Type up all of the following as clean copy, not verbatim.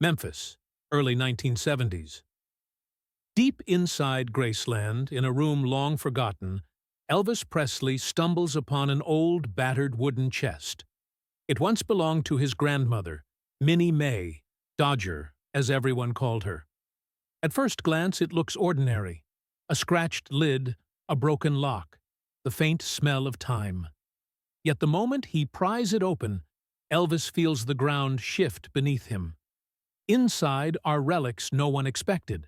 Memphis, early 1970s. Deep inside Graceland, in a room long forgotten, Elvis Presley stumbles upon an old, battered wooden chest. It once belonged to his grandmother, Minnie May, Dodger, as everyone called her. At first glance, it looks ordinary. A scratched lid, a broken lock, the faint smell of time. Yet the moment he pries it open, Elvis feels the ground shift beneath him. Inside are relics no one expected.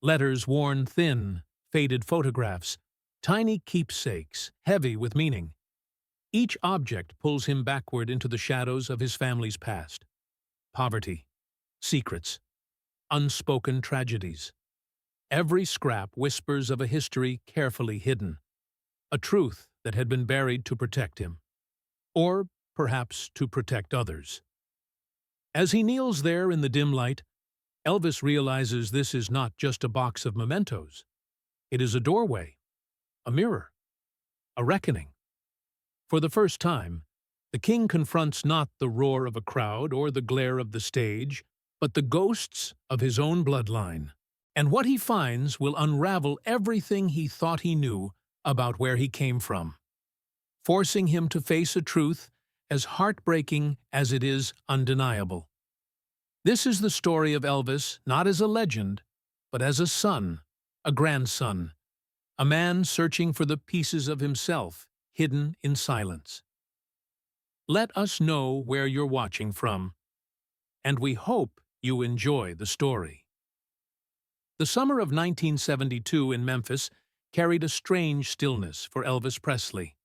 Letters worn thin, faded photographs, tiny keepsakes, heavy with meaning. Each object pulls him backward into the shadows of his family's past. Poverty, secrets, unspoken tragedies. Every scrap whispers of a history carefully hidden, a truth that had been buried to protect him, or perhaps to protect others. As he kneels there in the dim light, Elvis realizes this is not just a box of mementos. It is a doorway, a mirror, a reckoning. For the first time, the king confronts not the roar of a crowd or the glare of the stage, but the ghosts of his own bloodline. And what he finds will unravel everything he thought he knew about where he came from, forcing him to face a truth as heartbreaking as it is undeniable. This is the story of Elvis not as a legend, but as a son, a grandson, a man searching for the pieces of himself hidden in silence. Let us know where you're watching from, and we hope you enjoy the story. The summer of 1972 in Memphis carried a strange stillness for Elvis Presley.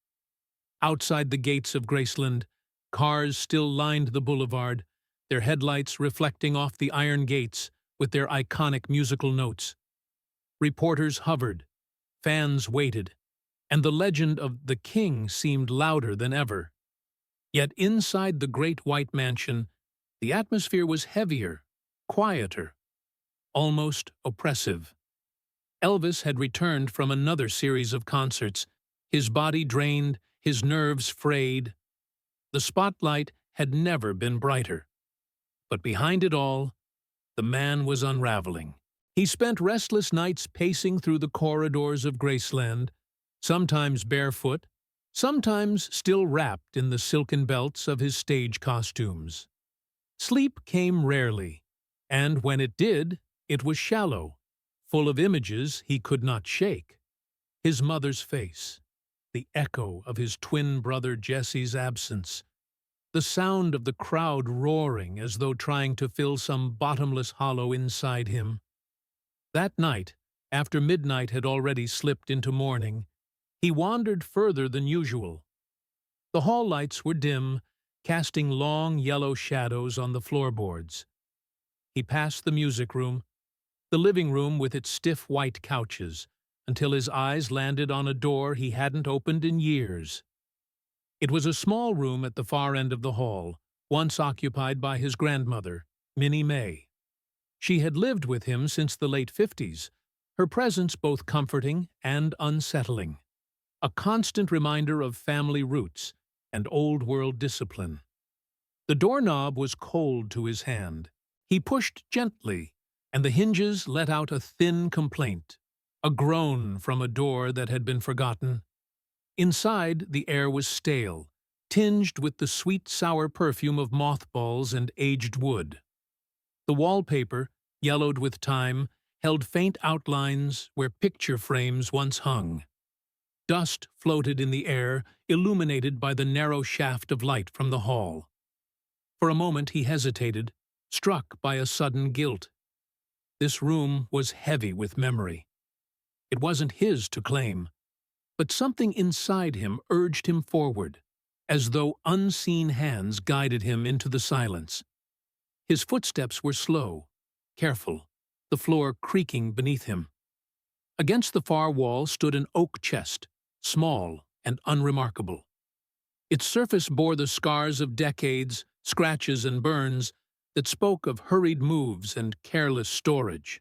Outside the gates of Graceland, cars still lined the boulevard, their headlights reflecting off the iron gates with their iconic musical notes. Reporters hovered, fans waited, and the legend of the King seemed louder than ever. Yet inside the great white mansion, the atmosphere was heavier, quieter, almost oppressive. Elvis had returned from another series of concerts, his body drained, his nerves frayed. The spotlight had never been brighter. But behind it all, the man was unraveling. He spent restless nights pacing through the corridors of Graceland, sometimes barefoot, sometimes still wrapped in the silken belts of his stage costumes. Sleep came rarely, and when it did, it was shallow, full of images he could not shake. His mother's face, the echo of his twin brother Jesse's absence, the sound of the crowd roaring as though trying to fill some bottomless hollow inside him. That night, after midnight had already slipped into morning, he wandered further than usual. The hall lights were dim, casting long yellow shadows on the floorboards. He passed the music room, the living room with its stiff white couches, until his eyes landed on a door he hadn't opened in years. It was a small room at the far end of the hall, once occupied by his grandmother, Minnie May. She had lived with him since the late 50s, her presence both comforting and unsettling, a constant reminder of family roots and old-world discipline. The doorknob was cold to his hand. He pushed gently, and the hinges let out a thin complaint, a groan from a door that had been forgotten. Inside, the air was stale, tinged with the sweet, sour perfume of mothballs and aged wood. The wallpaper, yellowed with time, held faint outlines where picture frames once hung. Dust floated in the air, illuminated by the narrow shaft of light from the hall. For a moment he hesitated, struck by a sudden guilt. This room was heavy with memory. It wasn't his to claim, but something inside him urged him forward, as though unseen hands guided him into the silence. His footsteps were slow, careful, the floor creaking beneath him. Against the far wall stood an oak chest, small and unremarkable. Its surface bore the scars of decades, scratches and burns that spoke of hurried moves and careless storage.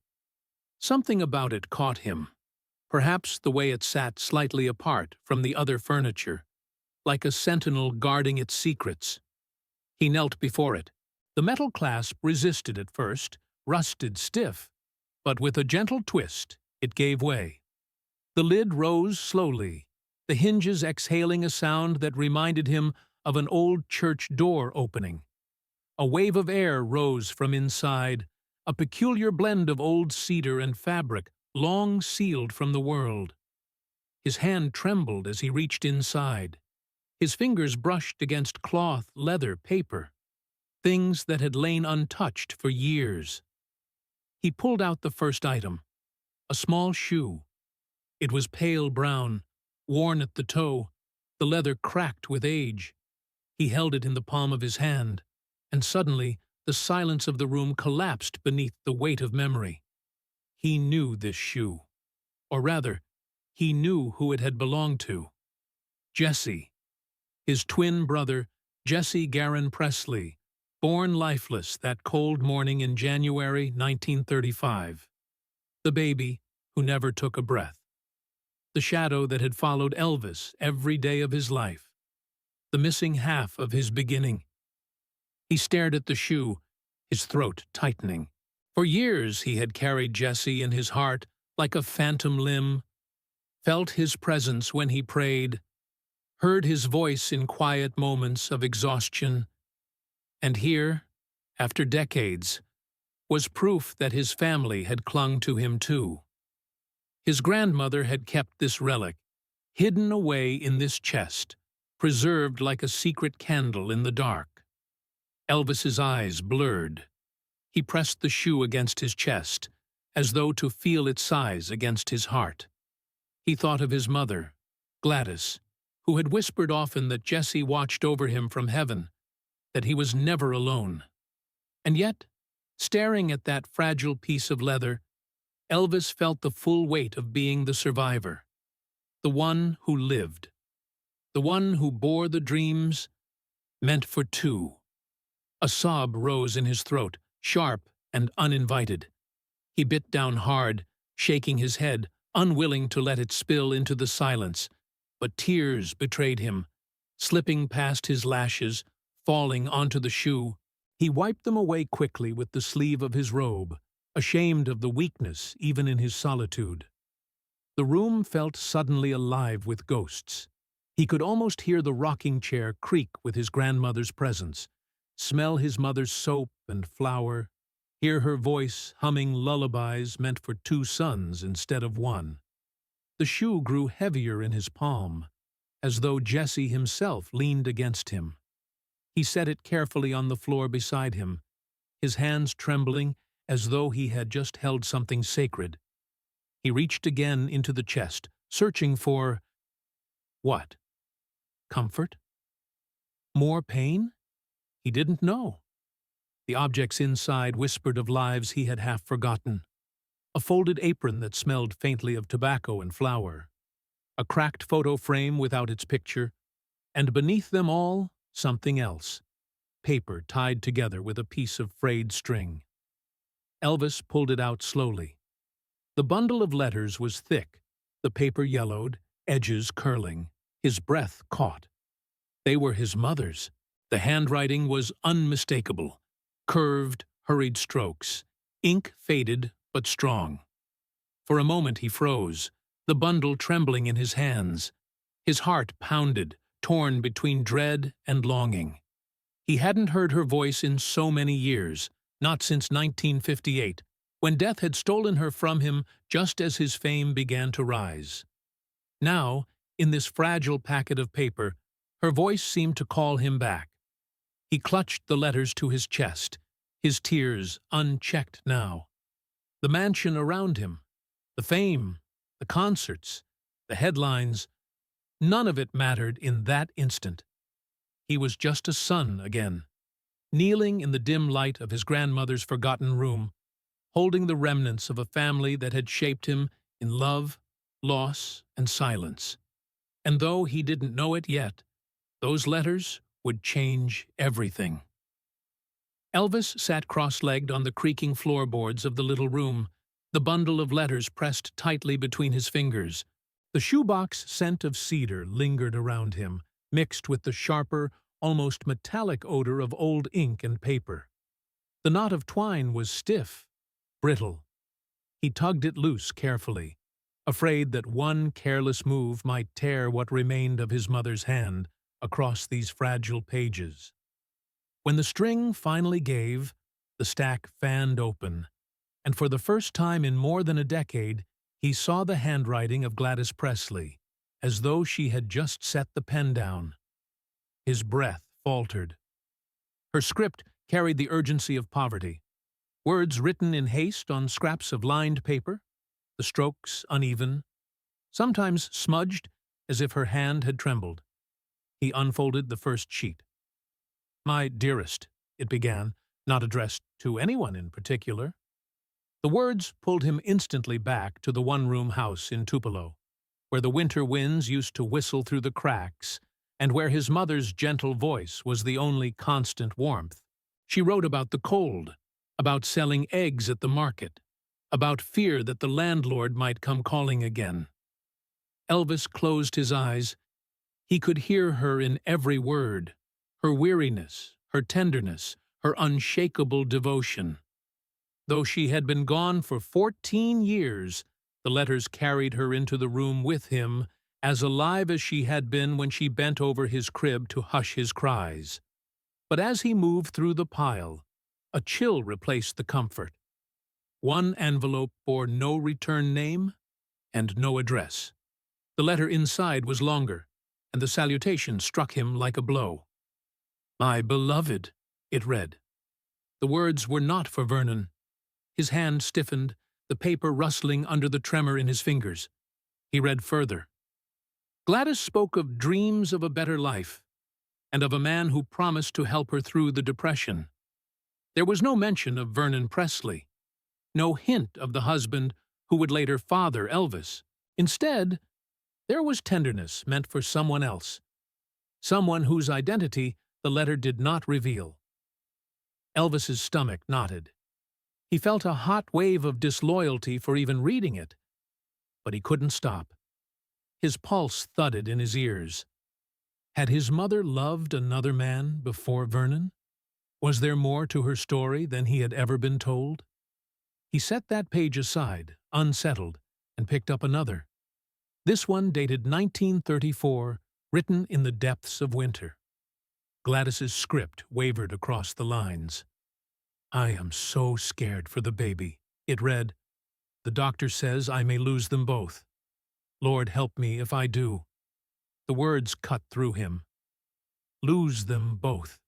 Something about it caught him, perhaps the way it sat slightly apart from the other furniture, like a sentinel guarding its secrets. He knelt before it, The metal clasp resisted at first, rusted stiff, but with a gentle twist, it gave way. The lid rose slowly, the hinges exhaling a sound that reminded him of an old church door opening. A wave of air rose from inside, a peculiar blend of old cedar and fabric, long sealed from the world. His hand trembled as he reached inside. His fingers brushed against cloth, leather, paper, things that had lain untouched for years. He pulled out the first item, a small shoe. It was pale brown, worn at the toe, the leather cracked with age. He held it in the palm of his hand, and suddenly the silence of the room collapsed beneath the weight of memory. He knew this shoe. Or rather, he knew who it had belonged to. Jesse. His twin brother, Jesse Garin Presley, born lifeless that cold morning in January 1935. The baby who never took a breath. The shadow that had followed Elvis every day of his life. The missing half of his beginning. He stared at the shoe, his throat tightening. For years he had carried Jesse in his heart like a phantom limb, felt his presence when he prayed, heard his voice in quiet moments of exhaustion. And here, after decades, was proof that his family had clung to him too. His grandmother had kept this relic, hidden away in this chest, preserved like a secret candle in the dark. Elvis's eyes blurred. He pressed the shoe against his chest, as though to feel its size against his heart. He thought of his mother, Gladys, who had whispered often that Jesse watched over him from heaven, that he was never alone. And yet, staring at that fragile piece of leather, Elvis felt the full weight of being the survivor, the one who lived, the one who bore the dreams meant for two. A sob rose in his throat, sharp and uninvited. He bit down hard, shaking his head, unwilling to let it spill into the silence, but tears betrayed him, slipping past his lashes, falling onto the shoe. He wiped them away quickly with the sleeve of his robe, ashamed of the weakness even in his solitude. The room felt suddenly alive with ghosts. He could almost hear the rocking chair creak with his grandmother's presence, smell his mother's soap and flour, hear her voice humming lullabies meant for two sons instead of one. The shoe grew heavier in his palm, as though Jesse himself leaned against him. He set it carefully on the floor beside him, his hands trembling as though he had just held something sacred. He reached again into the chest, searching for… what? Comfort? More pain? He didn't know. The objects inside whispered of lives he had half forgotten. A folded apron that smelled faintly of tobacco and flour, a cracked photo frame without its picture, and beneath them all, something else, paper tied together with a piece of frayed string. Elvis pulled it out slowly. The bundle of letters was thick, the paper yellowed, edges curling. His breath caught. They were his mother's. The handwriting was unmistakable, curved, hurried strokes, ink faded but strong. For a moment he froze, the bundle trembling in his hands. His heart pounded, torn between dread and longing. He hadn't heard her voice in so many years, not since 1958, when death had stolen her from him just as his fame began to rise. Now, in this fragile packet of paper, her voice seemed to call him back. He clutched the letters to his chest, his tears unchecked now. The mansion around him, the fame, the concerts, the headlines, none of it mattered in that instant. He was just a son again, kneeling in the dim light of his grandmother's forgotten room, holding the remnants of a family that had shaped him in love, loss, and silence. And though he didn't know it yet, those letters would change everything. Elvis sat cross-legged on the creaking floorboards of the little room, the bundle of letters pressed tightly between his fingers. The shoebox scent of cedar lingered around him, mixed with the sharper, almost metallic odor of old ink and paper. The knot of twine was stiff, brittle. He tugged it loose carefully, afraid that one careless move might tear what remained of his mother's hand across these fragile pages. When the string finally gave, the stack fanned open, and for the first time in more than a decade, he saw the handwriting of Gladys Presley, as though she had just set the pen down. His breath faltered. Her script carried the urgency of poverty. Words written in haste on scraps of lined paper, the strokes uneven, sometimes smudged as if her hand had trembled. He unfolded the first sheet. "My dearest," it began, not addressed to anyone in particular. The words pulled him instantly back to the one-room house in Tupelo, where the winter winds used to whistle through the cracks and where his mother's gentle voice was the only constant warmth. She wrote about the cold, about selling eggs at the market, about fear that the landlord might come calling again. Elvis closed his eyes. He could hear her in every word, her weariness, her tenderness, her unshakable devotion. Though she had been gone for 14 years, the letters carried her into the room with him, as alive as she had been when she bent over his crib to hush his cries. But as he moved through the pile, a chill replaced the comfort. One envelope bore no return name and no address. The letter inside was longer, and the salutation struck him like a blow. "My beloved," it read. The words were not for Vernon. His hand stiffened, the paper rustling under the tremor in his fingers. He read further. Gladys spoke of dreams of a better life, and of a man who promised to help her through the depression. There was no mention of Vernon Presley, no hint of the husband who would later father Elvis. Instead, there was tenderness meant for someone else, someone whose identity the letter did not reveal. Elvis's stomach knotted. He felt a hot wave of disloyalty for even reading it, but he couldn't stop. His pulse thudded in his ears. Had his mother loved another man before Vernon? Was there more to her story than he had ever been told? He set that page aside, unsettled, and picked up another. This one dated 1934, written in the depths of winter. Gladys's script wavered across the lines. "I am so scared for the baby," it read. "The doctor says I may lose them both. Lord help me if I do." The words cut through him. Lose them both.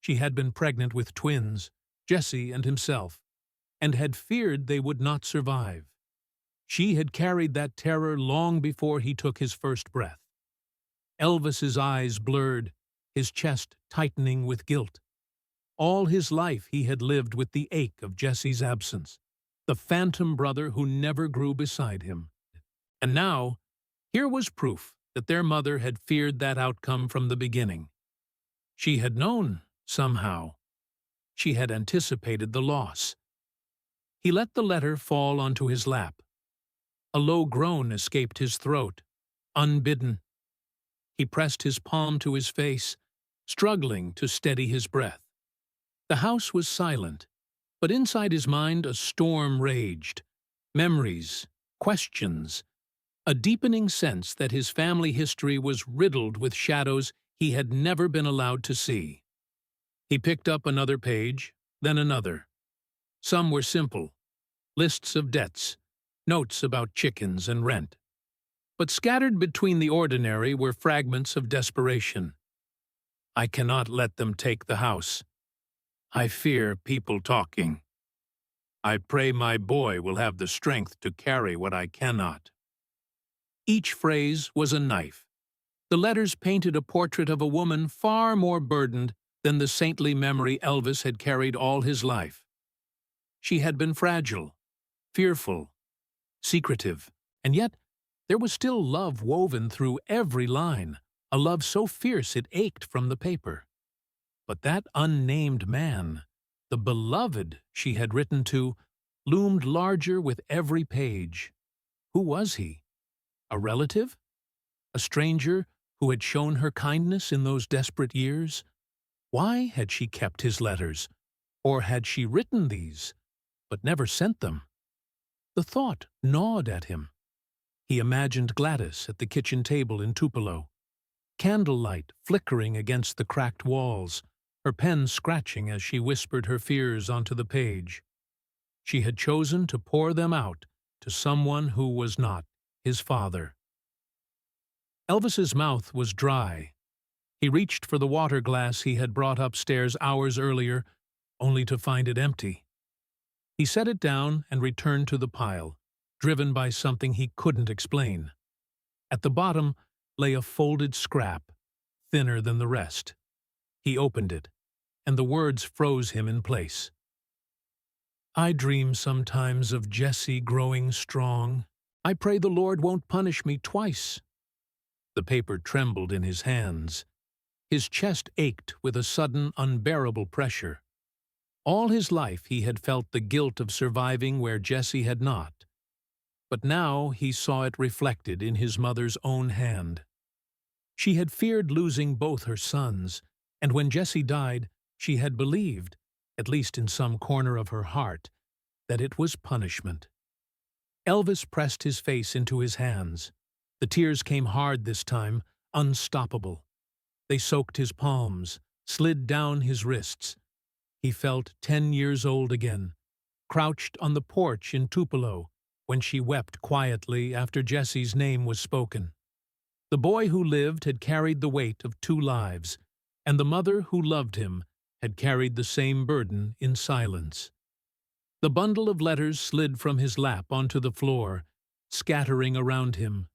She had been pregnant with twins, Jesse and himself, and had feared they would not survive. She had carried that terror long before he took his first breath. Elvis's eyes blurred, his chest tightening with guilt. All his life he had lived with the ache of Jesse's absence, the phantom brother who never grew beside him. And now, here was proof that their mother had feared that outcome from the beginning. She had known, somehow. She had anticipated the loss. He let the letter fall onto his lap. A low groan escaped his throat, unbidden. He pressed his palm to his face, struggling to steady his breath. The house was silent, but inside his mind a storm raged. Memories, questions, a deepening sense that his family history was riddled with shadows he had never been allowed to see. He picked up another page, then another. Some were simple, lists of debts, notes about chickens and rent. But scattered between the ordinary were fragments of desperation. "I cannot let them take the house. I fear people talking. I pray my boy will have the strength to carry what I cannot." Each phrase was a knife. The letters painted a portrait of a woman far more burdened than the saintly memory Elvis had carried all his life. She had been fragile, fearful, secretive, and yet there was still love woven through every line, a love so fierce it ached from the paper. But that unnamed man, the beloved she had written to, loomed larger with every page. Who was he? A relative? A stranger who had shown her kindness in those desperate years? Why had she kept his letters? Or had she written these, but never sent them? The thought gnawed at him. He imagined Gladys at the kitchen table in Tupelo, candlelight flickering against the cracked walls, her pen scratching as she whispered her fears onto the page. She had chosen to pour them out to someone who was not his father. Elvis's mouth was dry. He reached for the water glass he had brought upstairs hours earlier, only to find it empty. He set it down and returned to the pile, driven by something he couldn't explain. At the bottom lay a folded scrap, thinner than the rest. He opened it, and the words froze him in place. I dream sometimes of Jesse growing strong. I pray the Lord won't punish me twice. The paper trembled in his hands. His chest ached with a sudden, unbearable pressure. All his life he had felt the guilt of surviving where Jesse had not. But now he saw it reflected in his mother's own hand. She had feared losing both her sons, and when Jesse died, she had believed, at least in some corner of her heart, that it was punishment. Elvis pressed his face into his hands. The tears came hard this time, unstoppable. They soaked his palms, slid down his wrists. He felt 10 years old again, crouched on the porch in Tupelo when she wept quietly after Jesse's name was spoken. The boy who lived had carried the weight of 2 lives, and the mother who loved him had carried the same burden in silence. The bundle of letters slid from his lap onto the floor, scattering around him.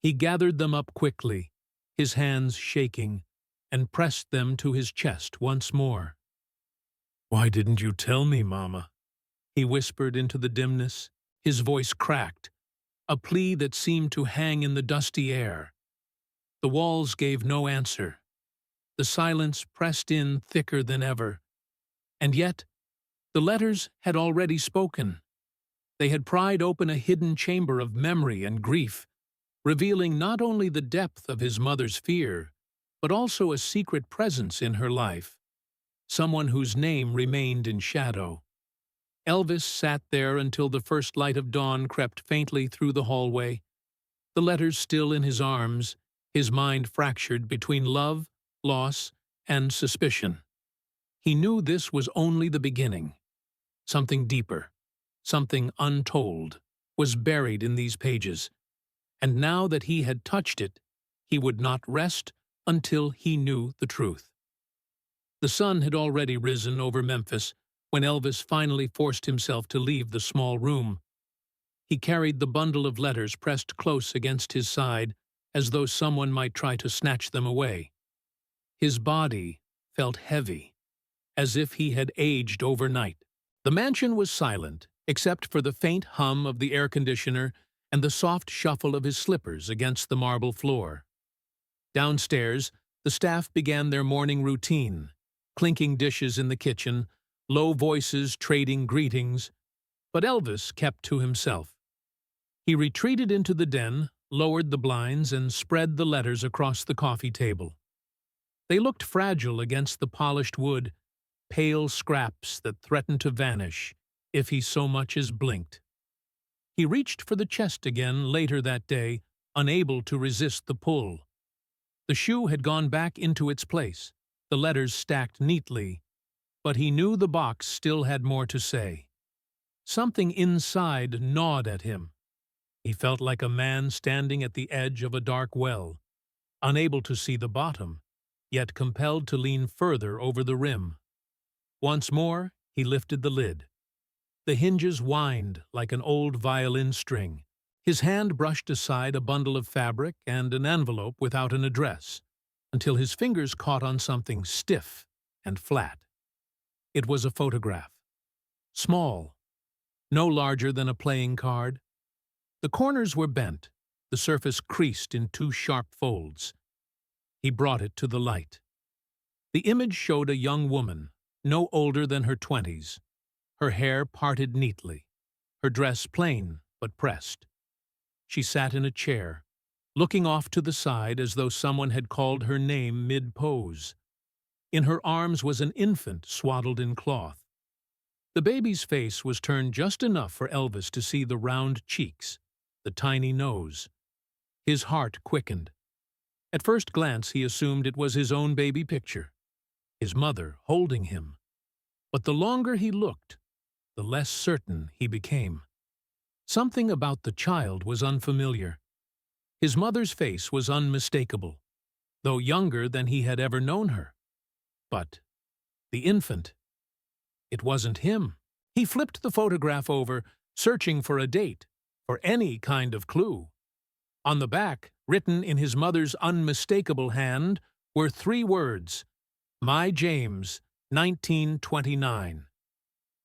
He gathered them up quickly, his hands shaking, and pressed them to his chest once more. "Why didn't you tell me, Mama?" he whispered into the dimness, his voice cracked, a plea that seemed to hang in the dusty air. The walls gave no answer. The silence pressed in thicker than ever. And yet, the letters had already spoken. They had pried open a hidden chamber of memory and grief, revealing not only the depth of his mother's fear, but also a secret presence in her life, someone whose name remained in shadow. Elvis sat there until the first light of dawn crept faintly through the hallway, the letters still in his arms, his mind fractured between love, loss, and suspicion. He knew this was only the beginning. Something deeper, something untold, was buried in these pages, and now that he had touched it, he would not rest until he knew the truth. The sun had already risen over Memphis when Elvis finally forced himself to leave the small room. He carried the bundle of letters pressed close against his side, as though someone might try to snatch them away. His body felt heavy, as if he had aged overnight. The mansion was silent, except for the faint hum of the air conditioner and the soft shuffle of his slippers against the marble floor. Downstairs, the staff began their morning routine, clinking dishes in the kitchen, low voices trading greetings, but Elvis kept to himself. He retreated into the den, lowered the blinds, and spread the letters across the coffee table. They looked fragile against the polished wood, pale scraps that threatened to vanish if he so much as blinked. He reached for the chest again later that day, unable to resist the pull. The shoe had gone back into its place, the letters stacked neatly, but he knew the box still had more to say. Something inside gnawed at him. He felt like a man standing at the edge of a dark well, unable to see the bottom, yet compelled to lean further over the rim. Once more, he lifted the lid. The hinges whined like an old violin string. His hand brushed aside a bundle of fabric and an envelope without an address, until his fingers caught on something stiff and flat. It was a photograph. Small, no larger than a playing card. The corners were bent, the surface creased in 2 sharp folds. He brought it to the light. The image showed a young woman, no older than her 20s, her hair parted neatly, her dress plain but pressed. She sat in a chair, looking off to the side as though someone had called her name mid-pose. In her arms was an infant swaddled in cloth. The baby's face was turned just enough for Elvis to see the round cheeks, the tiny nose. His heart quickened. At first glance, he assumed it was his own baby picture, his mother holding him. But the longer he looked, the less certain he became. Something about the child was unfamiliar. His mother's face was unmistakable, though younger than he had ever known her. But the infant, it wasn't him. He flipped the photograph over, searching for a date, for any kind of clue. On the back, written in his mother's unmistakable hand, were 3 words: "My James, 1929.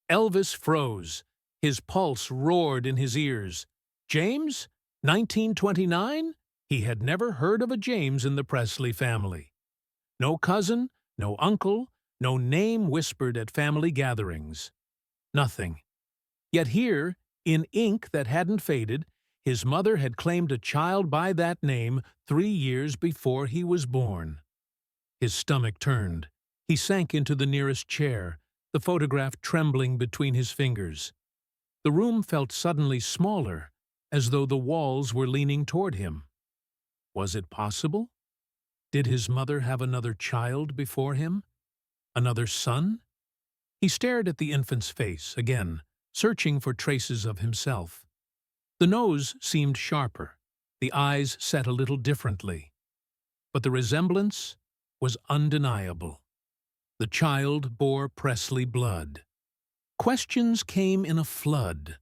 Elvis froze. His pulse roared in his ears. James? 1929? He had never heard of a James in the Presley family. No cousin, no uncle, no name whispered at family gatherings. Nothing. Yet here, in ink that hadn't faded, his mother had claimed a child by that name 3 years before he was born. His stomach turned. He sank into the nearest chair, the photograph trembling between his fingers. The room felt suddenly smaller, as though the walls were leaning toward him. Was it possible? Did his mother have another child before him? Another son? He stared at the infant's face again, searching for traces of himself. The nose seemed sharper, the eyes set a little differently. But the resemblance was undeniable. The child bore Presley blood. Questions came in a flood.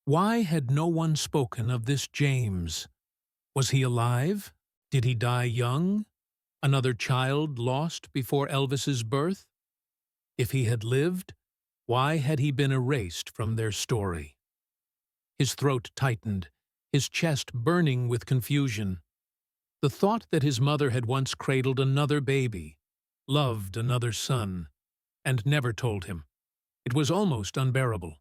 Why had no one spoken of this James? Was he alive? Did he die young? Another child lost before Elvis's birth? If he had lived, why had he been erased from their story? His throat tightened, his chest burning with confusion. The thought that his mother had once cradled another baby, loved another son, and never told him. It was almost unbearable.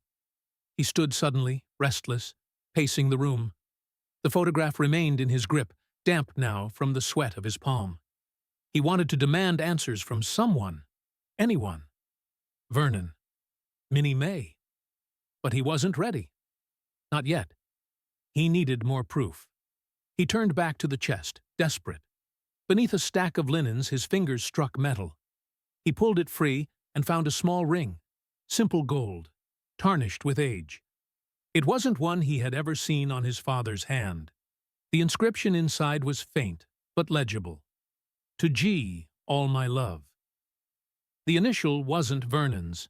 He stood suddenly, restless, pacing the room. The photograph remained in his grip, damp now from the sweat of his palm. He wanted to demand answers from someone, anyone. Vernon, Minnie May. But he wasn't ready. Not yet. He needed more proof. He turned back to the chest, desperate. Beneath a stack of linens, his fingers struck metal. He pulled it free and found a small ring, simple gold, tarnished with age. It wasn't one he had ever seen on his father's hand. The inscription inside was faint, but legible. To G, all my love. The initial wasn't Vernon's.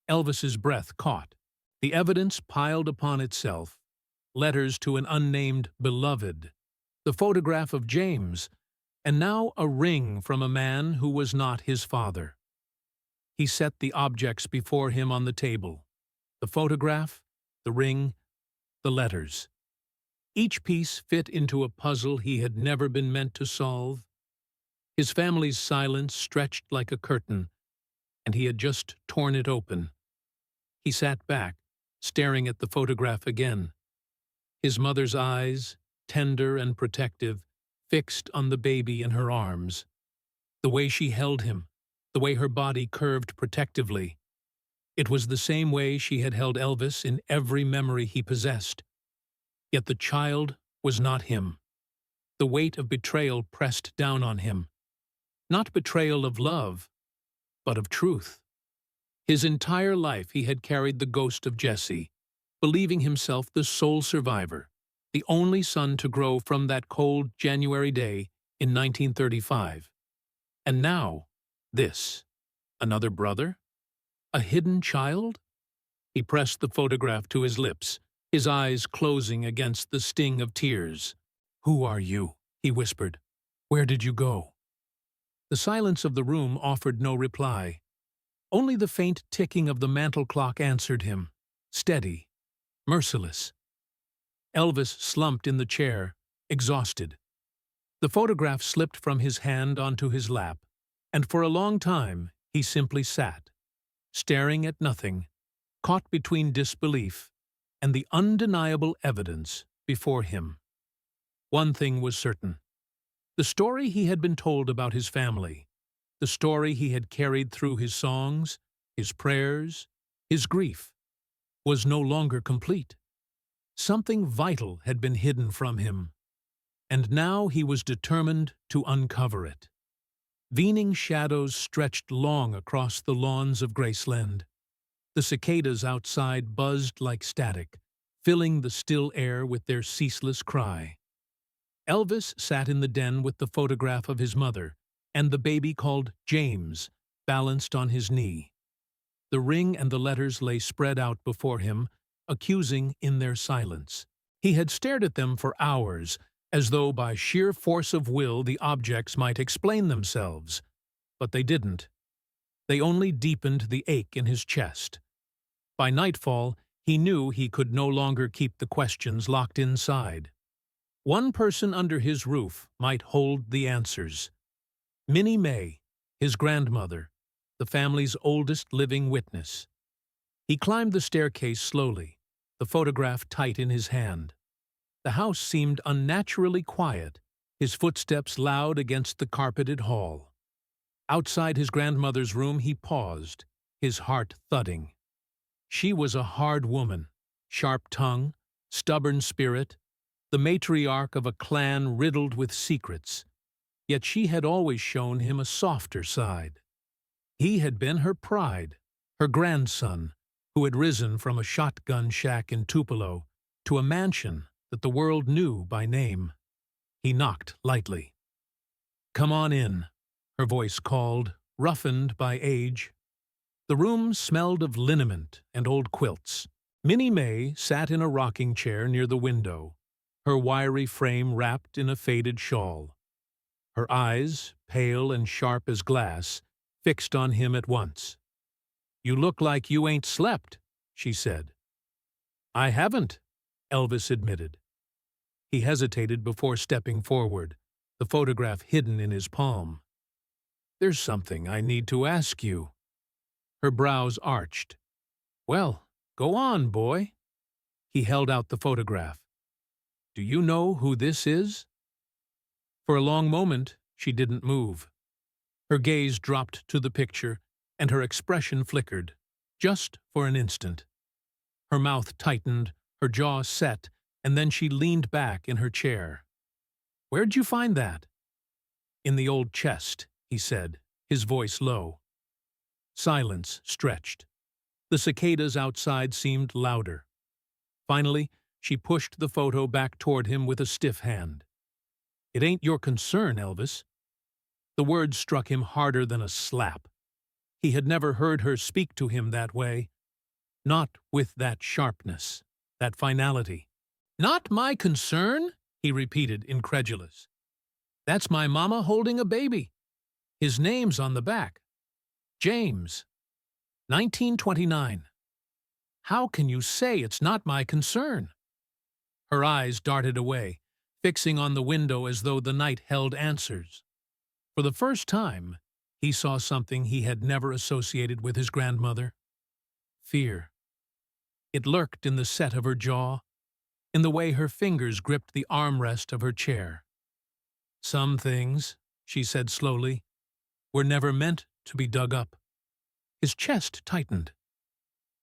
Elvis's breath caught. The evidence piled upon itself. Letters to an unnamed beloved. The photograph of James, and now a ring from a man who was not his father. He set the objects before him on the table. The photograph, the ring, the letters. Each piece fit into a puzzle he had never been meant to solve. His family's silence stretched like a curtain, and he had just torn it open. He sat back, staring at the photograph again. His mother's eyes, tender and protective, fixed on the baby in her arms. The way she held him, the way her body curved protectively. It was the same way she had held Elvis in every memory he possessed. Yet the child was not him. The weight of betrayal pressed down on him. Not betrayal of love, but of truth. His entire life he had carried the ghost of Jesse, believing himself the sole survivor, the only son to grow from that cold January day in 1935. And now, this. Another brother? A hidden child? He pressed the photograph to his lips, his eyes closing against the sting of tears. "Who are you?" he whispered. "Where did you go?" The silence of the room offered no reply. Only the faint ticking of the mantel clock answered him, steady, merciless. Elvis slumped in the chair, exhausted. The photograph slipped from his hand onto his lap, and for a long time he simply sat, staring at nothing, caught between disbelief and the undeniable evidence before him. One thing was certain. The story he had been told about his family, the story he had carried through his songs, his prayers, His grief was no longer complete. Something vital had been hidden from him, and now he was determined to uncover it. Vening shadows stretched long across the lawns of Graceland. The cicadas outside buzzed like static, filling the still air with their ceaseless cry. Elvis sat in the den with the photograph of his mother and the baby called James balanced on his knee. The ring and the letters lay spread out before him, accusing in their silence. He had stared at them for hours, as though by sheer force of will the objects might explain themselves. But they didn't. They only deepened the ache in his chest. By nightfall, he knew he could no longer keep the questions locked inside. One person under his roof might hold the answers. Minnie May, his grandmother, the family's oldest living witness. He climbed the staircase slowly, the photograph tight in his hand. The house seemed unnaturally quiet, his footsteps loud against the carpeted hall. Outside his grandmother's room he paused, his heart thudding. She was a hard woman, sharp tongue, stubborn spirit, the matriarch of a clan riddled with secrets. Yet she had always shown him a softer side. He had been her pride, her grandson, who had risen from a shotgun shack in Tupelo to a mansion that the world knew by name. He knocked lightly. "Come on in," her voice called, roughened by age. The room smelled of liniment and old quilts. Minnie May sat in a rocking chair near the window, her wiry frame wrapped in a faded shawl. Her eyes, pale and sharp as glass, fixed on him at once. "You look like you ain't slept," she said. "I haven't," Elvis admitted. He hesitated before stepping forward, the photograph hidden in his palm. "There's something I need to ask you." Her brows arched. "Well, go on, boy." He held out the photograph. "Do you know who this is?" For a long moment, she didn't move. Her gaze dropped to the picture, and her expression flickered, just for an instant. Her mouth tightened, her jaw set, and then she leaned back in her chair. "Where'd you find that?" "In the old chest," he said, his voice low. Silence stretched. The cicadas outside seemed louder. Finally, she pushed the photo back toward him with a stiff hand. "It ain't your concern, Elvis." The words struck him harder than a slap. He had never heard her speak to him that way. Not with that sharpness, that finality. "Not my concern?" he repeated, incredulous. "That's my mama holding a baby. His name's on the back. James. 1929. How can you say it's not my concern?" Her eyes darted away, fixing on the window as though the night held answers. For the first time, he saw something he had never associated with his grandmother. Fear. It lurked in the set of her jaw, in the way her fingers gripped the armrest of her chair. "Some things," she said slowly, "were never meant to be dug up." His chest tightened.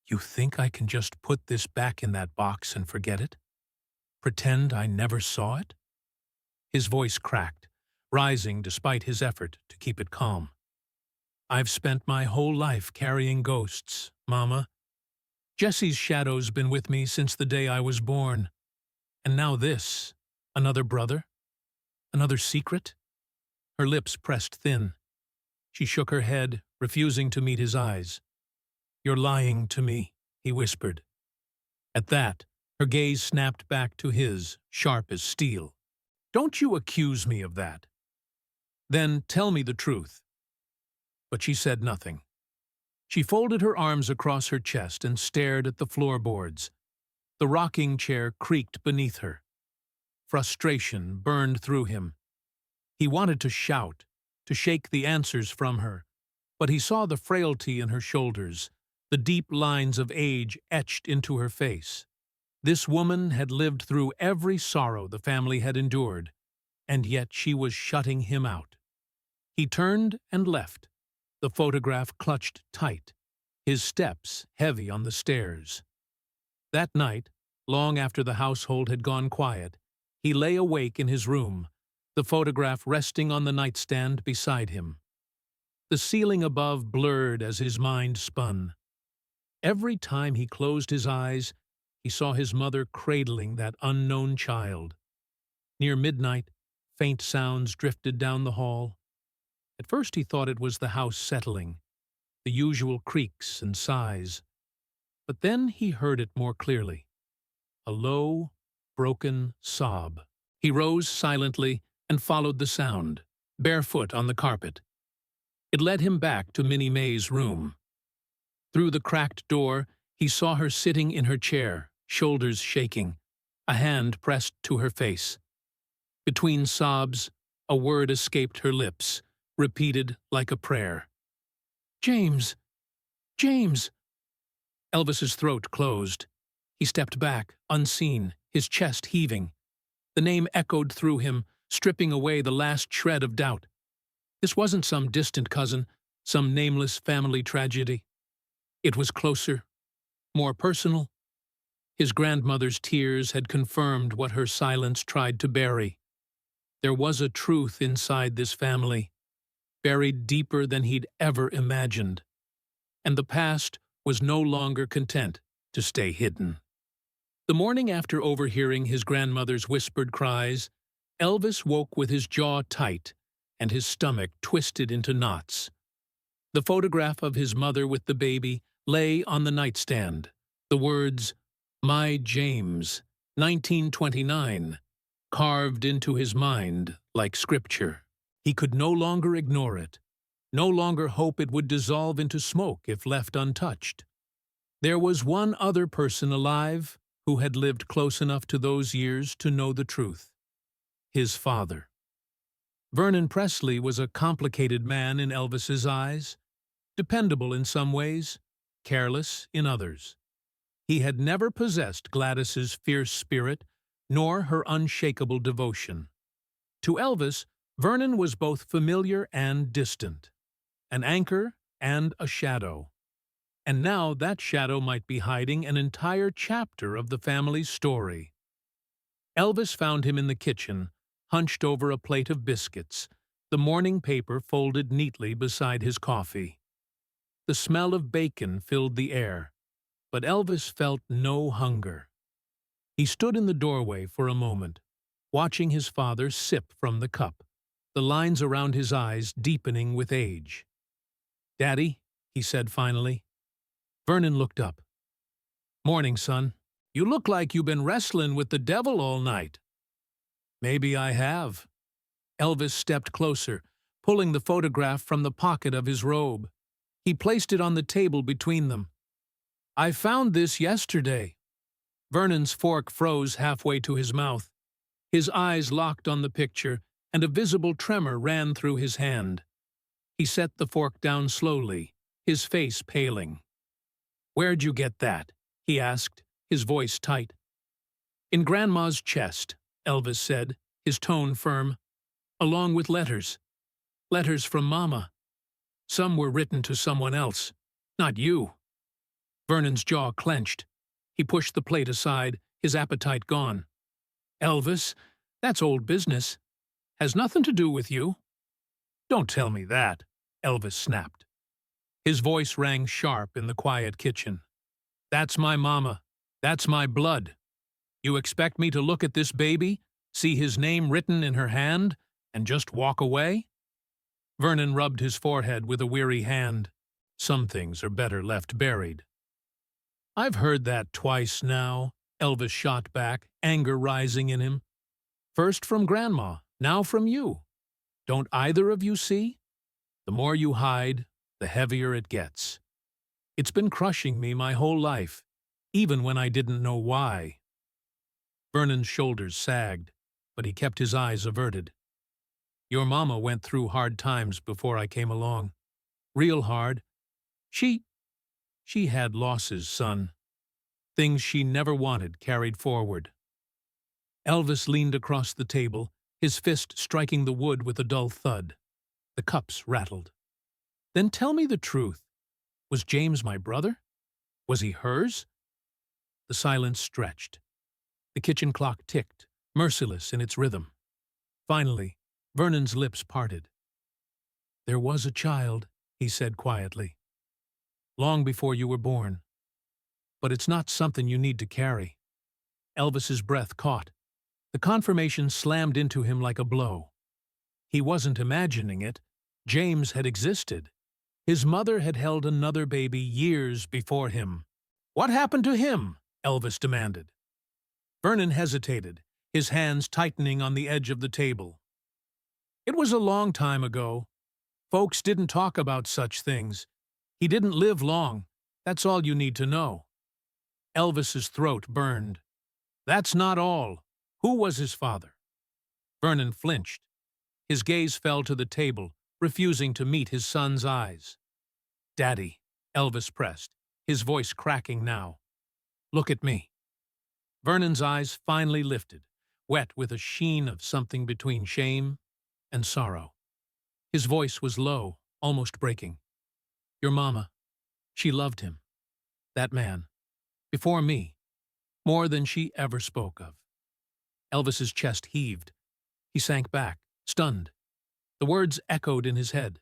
"You think I can just put this back in that box and forget it? Pretend I never saw it?" His voice cracked, rising despite his effort to keep it calm. "I've spent my whole life carrying ghosts, Mama. Jesse's shadow's been with me since the day I was born. And now this, another brother? Another secret?" Her lips pressed thin. She shook her head, refusing to meet his eyes. "You're lying to me," he whispered. At that, her gaze snapped back to his, sharp as steel. "Don't you accuse me of that. Then tell me the truth." But she said nothing. She folded her arms across her chest and stared at the floorboards. The rocking chair creaked beneath her. Frustration burned through him. He wanted to shout, to shake the answers from her, but he saw the frailty in her shoulders, the deep lines of age etched into her face. This woman had lived through every sorrow the family had endured, and yet she was shutting him out. He turned and left, the photograph clutched tight. his steps heavy on the stairs. That night, long after the household had gone quiet, he lay awake in his room, the photograph resting on the nightstand beside him. The ceiling above blurred as his mind spun. Every time he closed his eyes, he saw his mother cradling that unknown child. Near midnight, faint sounds drifted down the hall. At first he thought it was the house settling, the usual creaks and sighs. But then he heard it more clearly. A low, broken sob. He rose silently and followed the sound, barefoot on the carpet. It led him back to Minnie May's room. Through the cracked door, he saw her sitting in her chair, shoulders shaking, a hand pressed to her face. Between sobs, a word escaped her lips, repeated like a prayer. "James! James!" Elvis's throat closed. He stepped back, unseen, his chest heaving. The name echoed through him, stripping away the last shred of doubt. This wasn't some distant cousin, some nameless family tragedy. It was closer, more personal. His grandmother's tears had confirmed what her silence tried to bury. There was a truth inside this family, buried deeper than he'd ever imagined. And the past was no longer content to stay hidden. The morning after overhearing his grandmother's whispered cries, Elvis woke with his jaw tight and his stomach twisted into knots. The photograph of his mother with the baby lay on the nightstand. The words, "My James, 1929, carved into his mind like scripture. He could no longer ignore it, no longer hope it would dissolve into smoke if left untouched. There was one other person alive who had lived close enough to those years to know the truth. His father. Vernon Presley was a complicated man in Elvis's eyes, dependable in some ways, careless in others. He had never possessed Gladys's fierce spirit, nor her unshakable devotion. To Elvis, Vernon was both familiar and distant, an anchor and a shadow. And now that shadow might be hiding an entire chapter of the family's story. Elvis found him in the kitchen, hunched over a plate of biscuits, the morning paper folded neatly beside his coffee. The smell of bacon filled the air, but Elvis felt no hunger. He stood in the doorway for a moment, watching his father sip from the cup, the lines around his eyes deepening with age. "Daddy," he said finally. Vernon looked up. "Morning, son. You look like you've been wrestling with the devil all night." "Maybe I have." Elvis stepped closer, pulling the photograph from the pocket of his robe. He placed it on the table between them. "I found this yesterday." Vernon's fork froze halfway to his mouth. His eyes locked on the picture, and a visible tremor ran through his hand. He set the fork down slowly, his face paling. "Where'd you get that?" he asked, his voice tight. "In Grandma's chest," Elvis said, his tone firm, "along with letters. Letters from Mama. Some were written to someone else, not you." Vernon's jaw clenched. He pushed the plate aside, his appetite gone. "Elvis, that's old business. Has nothing to do with you." "Don't tell me that," Elvis snapped. His voice rang sharp in the quiet kitchen. "That's my mama. That's my blood. You expect me to look at this baby, see his name written in her hand, and just walk away?" Vernon rubbed his forehead with a weary hand. Some things are better left buried. "I've heard that twice now," Elvis shot back, anger rising in him. "First from Grandma, now from you. Don't either of you see? The more you hide, the heavier it gets. It's been crushing me my whole life, even when I didn't know why." Vernon's shoulders sagged, but he kept his eyes averted. "Your mama went through hard times before I came along. Real hard. She had losses, son. Things she never wanted carried forward." Elvis leaned across the table, his fist striking the wood with a dull thud. The cups rattled. "Then tell me the truth. Was James my brother? Was he hers? The silence stretched. The kitchen clock ticked, merciless in its rhythm. Finally, Vernon's lips parted. "There was a child," he said quietly, "long before you were born. But it's not something you need to carry." Elvis's breath caught. The confirmation slammed into him like a blow. He wasn't imagining it. James had existed. His mother had held another baby years before him. "What happened to him?" Elvis demanded. Vernon hesitated, his hands tightening on the edge of the table. "It was a long time ago. Folks didn't talk about such things. He didn't live long. That's all you need to know." Elvis's throat burned. "That's not all. Who was his father?" Vernon flinched. His gaze fell to the table, refusing to meet his son's eyes. "Daddy," Elvis pressed, his voice cracking now. "Look at me." Vernon's eyes finally lifted, wet with a sheen of something between shame and sorrow. His voice was low, almost breaking. "Your mama, she loved him. That man. Before me. More than she ever spoke of." Elvis's chest heaved. He sank back, stunned. The words echoed in his head.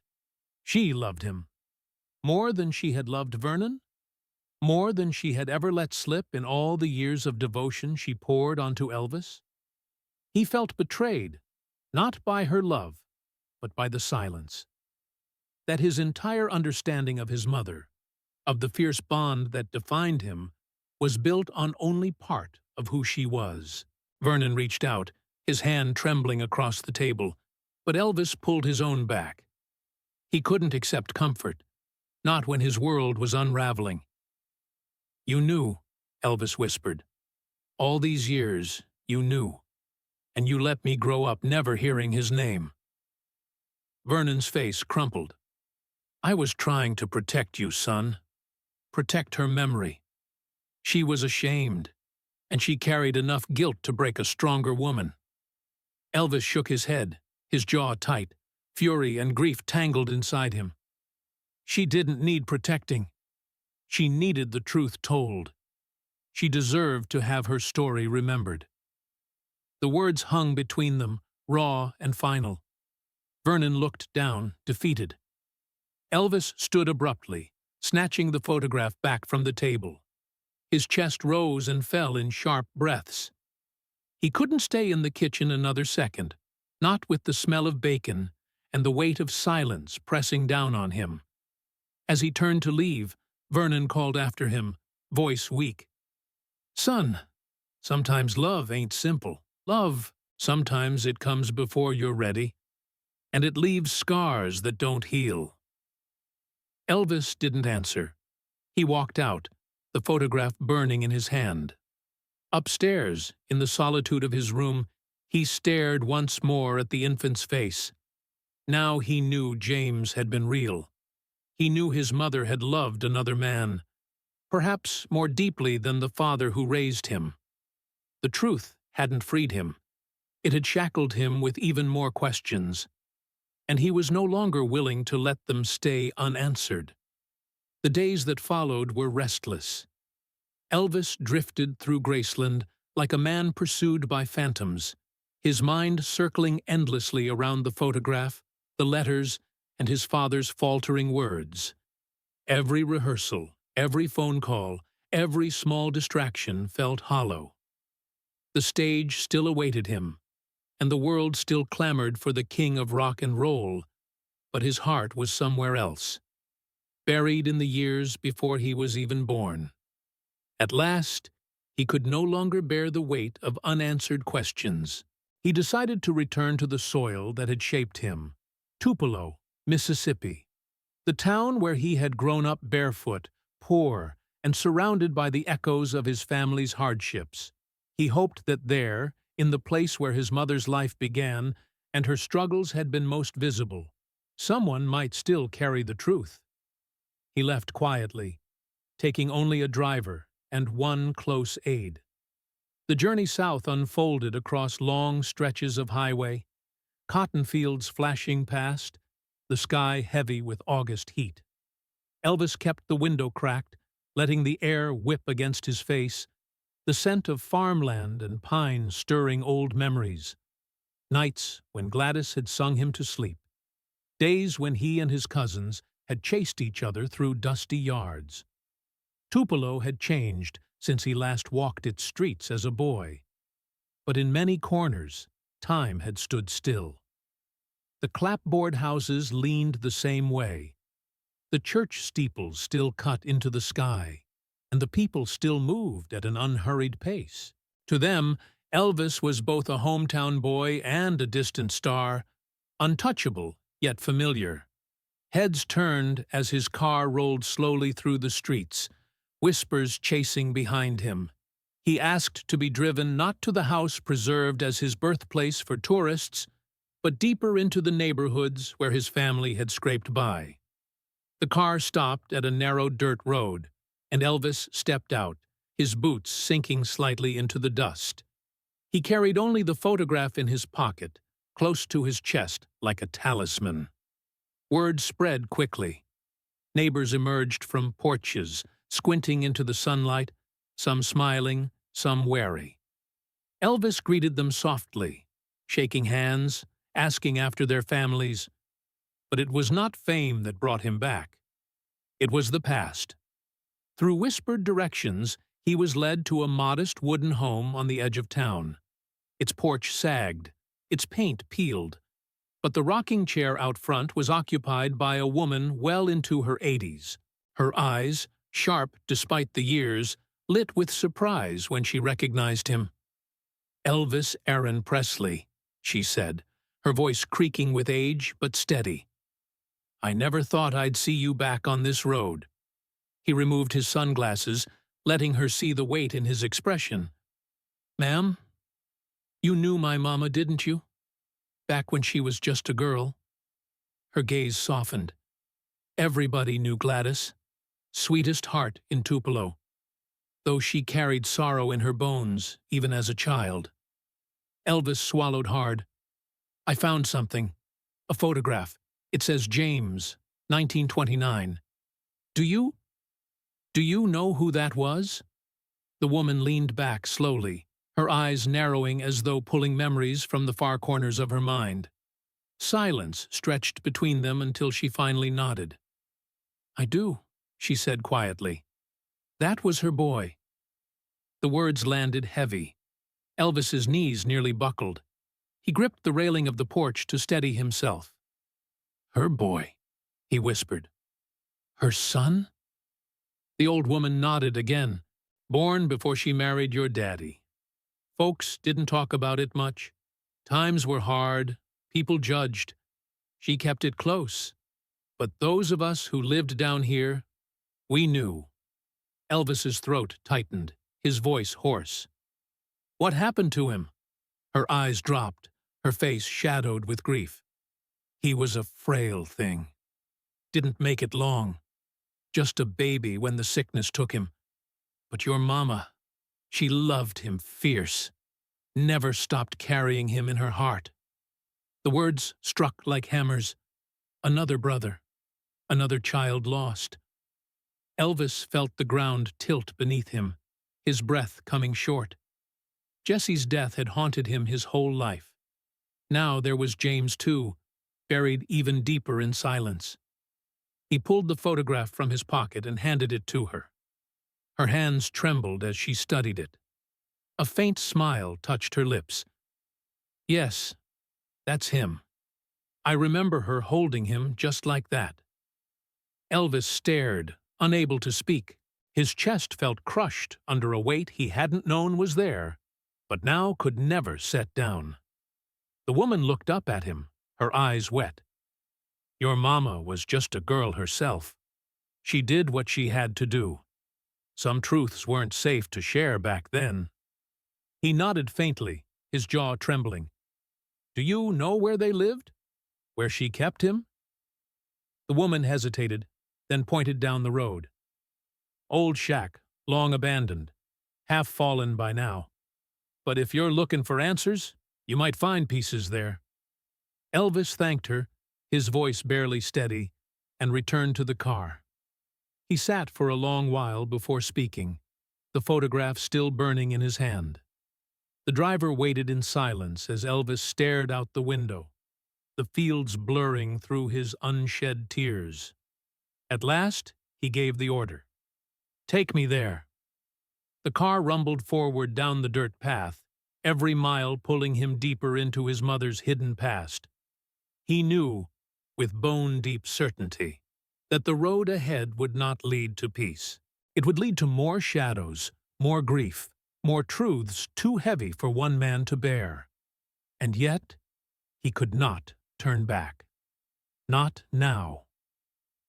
She loved him. More than she had loved Vernon? More than she had ever let slip in all the years of devotion she poured onto Elvis? He felt betrayed, not by her love, but by the silence. That his entire understanding of his mother, of the fierce bond that defined him, was built on only part of who she was. Vernon reached out, his hand trembling across the table, but Elvis pulled his own back. He couldn't accept comfort, not when his world was unraveling. "You knew," Elvis whispered. "All these years, you knew. And you let me grow up never hearing his name." Vernon's face crumpled. "I was trying to protect you, son. Protect her memory. She was ashamed, and she carried enough guilt to break a stronger woman." Elvis shook his head, his jaw tight, fury and grief tangled inside him. "She didn't need protecting. She needed the truth told. She deserved to have her story remembered." The words hung between them, raw and final. Vernon looked down, defeated. Elvis stood abruptly, snatching the photograph back from the table. His chest rose and fell in sharp breaths. He couldn't stay in the kitchen another second, not with the smell of bacon and the weight of silence pressing down on him. As he turned to leave, Vernon called after him, voice weak. "Son, sometimes love ain't simple. Love, sometimes it comes before you're ready, and it leaves scars that don't heal." Elvis didn't answer. He walked out, the photograph burning in his hand. Upstairs, in the solitude of his room, he stared once more at the infant's face. Now he knew James had been real. He knew his mother had loved another man, perhaps more deeply than the father who raised him. The truth hadn't freed him. It had shackled him with even more questions, and he was no longer willing to let them stay unanswered. The days that followed were restless. Elvis drifted through Graceland like a man pursued by phantoms, his mind circling endlessly around the photograph, the letters, and his father's faltering words. Every rehearsal, every phone call, every small distraction felt hollow. The stage still awaited him, and the world still clamored for the king of rock and roll, but his heart was somewhere else, buried in the years before he was even born. At last, he could no longer bear the weight of unanswered questions. He decided to return to the soil that had shaped him, Tupelo, Mississippi, the town where he had grown up barefoot, poor, and surrounded by the echoes of his family's hardships. He hoped that there, in the place where his mother's life began and her struggles had been most visible, someone might still carry the truth. He left quietly, taking only a driver and one close aide. The journey south unfolded across long stretches of highway, cotton fields flashing past, the sky heavy with August heat. Elvis kept the window cracked, letting the air whip against his face, the scent of farmland and pine stirring old memories. Nights when Gladys had sung him to sleep. Days when he and his cousins had chased each other through dusty yards. Tupelo had changed since he last walked its streets as a boy. But in many corners, time had stood still. The clapboard houses leaned the same way. The church steeples still cut into the sky, and the people still moved at an unhurried pace. To them, Elvis was both a hometown boy and a distant star, untouchable yet familiar. Heads turned as his car rolled slowly through the streets, whispers chasing behind him. He asked to be driven not to the house preserved as his birthplace for tourists, but deeper into the neighborhoods where his family had scraped by. The car stopped at a narrow dirt road, and Elvis stepped out, his boots sinking slightly into the dust. He carried only the photograph in his pocket, close to his chest like a talisman. Word spread quickly. Neighbors emerged from porches, squinting into the sunlight, some smiling, some wary. Elvis greeted them softly, shaking hands, asking after their families. But it was not fame that brought him back. It was the past. Through whispered directions, he was led to a modest wooden home on the edge of town. Its porch sagged, its paint peeled, but the rocking chair out front was occupied by a woman well into her 80s. Her eyes, sharp despite the years, lit with surprise when she recognized him. "Elvis Aaron Presley," she said, her voice creaking with age but steady. "I never thought I'd see you back on this road." He removed his sunglasses, letting her see the weight in his expression. "Ma'am, you knew my mama, didn't you? Back when she was just a girl." Her gaze softened. Everybody knew Gladys, sweetest heart in Tupelo, though she carried sorrow in her bones even as a child. Elvis swallowed hard. "I found something. A photograph. It says James, 1929. Do you know who that was?" The woman leaned back slowly, her eyes narrowing as though pulling memories from the far corners of her mind. Silence stretched between them until she finally nodded. "I do," she said quietly. "That was her boy." The words landed heavy. Elvis's knees nearly buckled. He gripped the railing of the porch to steady himself. "Her boy," he whispered. "Her son?" The old woman nodded again. "Born before she married your daddy. Folks didn't talk about it much. Times were hard. People judged. She kept it close. But those of us who lived down here, we knew." Elvis's throat tightened, his voice hoarse. "What happened to him?" Her eyes dropped, her face shadowed with grief. "He was a frail thing. Didn't make it long. Just a baby when the sickness took him. But your mama, she loved him fierce. Never stopped carrying him in her heart." The words struck like hammers. Another brother. Another child lost. Elvis felt the ground tilt beneath him, his breath coming short. Jesse's death had haunted him his whole life. Now there was James too, buried even deeper in silence. He pulled the photograph from his pocket and handed it to her. Her hands trembled as she studied it. A faint smile touched her lips. "Yes, that's him. I remember her holding him just like that." Elvis stared, unable to speak. His chest felt crushed under a weight he hadn't known was there, but now could never set down. The woman looked up at him, her eyes wet. "Your mama was just a girl herself. She did what she had to do. Some truths weren't safe to share back then." He nodded faintly, his jaw trembling. "Do you know where they lived? Where she kept him?" The woman hesitated, then pointed down the road. "Old shack, long abandoned, half fallen by now. But if you're looking for answers, you might find pieces there." Elvis thanked her, his voice barely steady, and returned to the car. He sat for a long while before speaking, the photograph still burning in his hand. The driver waited in silence as Elvis stared out the window, the fields blurring through his unshed tears. At last, he gave the order. "Take me there." The car rumbled forward down the dirt path, every mile pulling him deeper into his mother's hidden past. He knew, with bone-deep certainty, that the road ahead would not lead to peace. It would lead to more shadows, more grief, more truths too heavy for one man to bear. And yet, he could not turn back. Not now.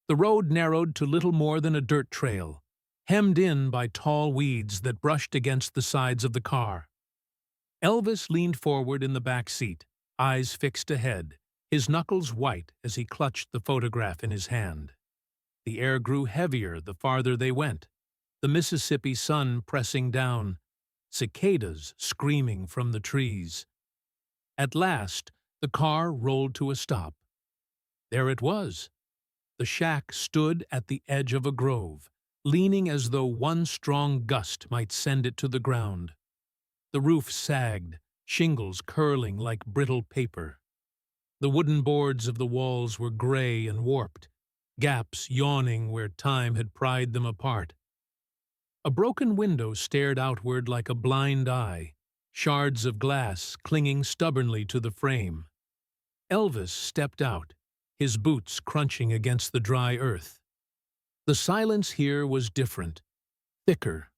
The road narrowed to little more than a dirt trail, hemmed in by tall weeds that brushed against the sides of the car. Elvis leaned forward in the back seat, eyes fixed ahead, his knuckles white as he clutched the photograph in his hand. The air grew heavier the farther they went, the Mississippi sun pressing down, cicadas screaming from the trees. At last, the car rolled to a stop. There it was. The shack stood at the edge of a grove, leaning as though one strong gust might send it to the ground. The roof sagged, shingles curling like brittle paper. The wooden boards of the walls were gray and warped, gaps yawning where time had pried them apart. A broken window stared outward like a blind eye, shards of glass clinging stubbornly to the frame. Elvis stepped out, his boots crunching against the dry earth. The silence here was different, thicker,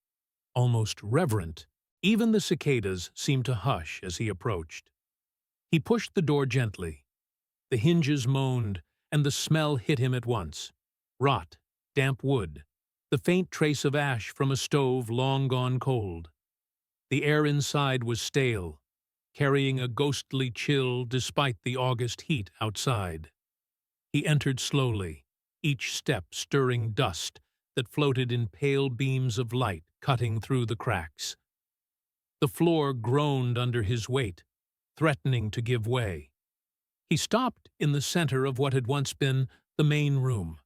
almost reverent. Even the cicadas seemed to hush as he approached. He pushed the door gently. The hinges moaned, and the smell hit him at once. Rot, damp wood, the faint trace of ash from a stove long gone cold. The air inside was stale, carrying a ghostly chill despite the August heat outside. He entered slowly, each step stirring dust that floated in pale beams of light cutting through the cracks. The floor groaned under his weight, threatening to give way. He stopped in the center of what had once been the main room.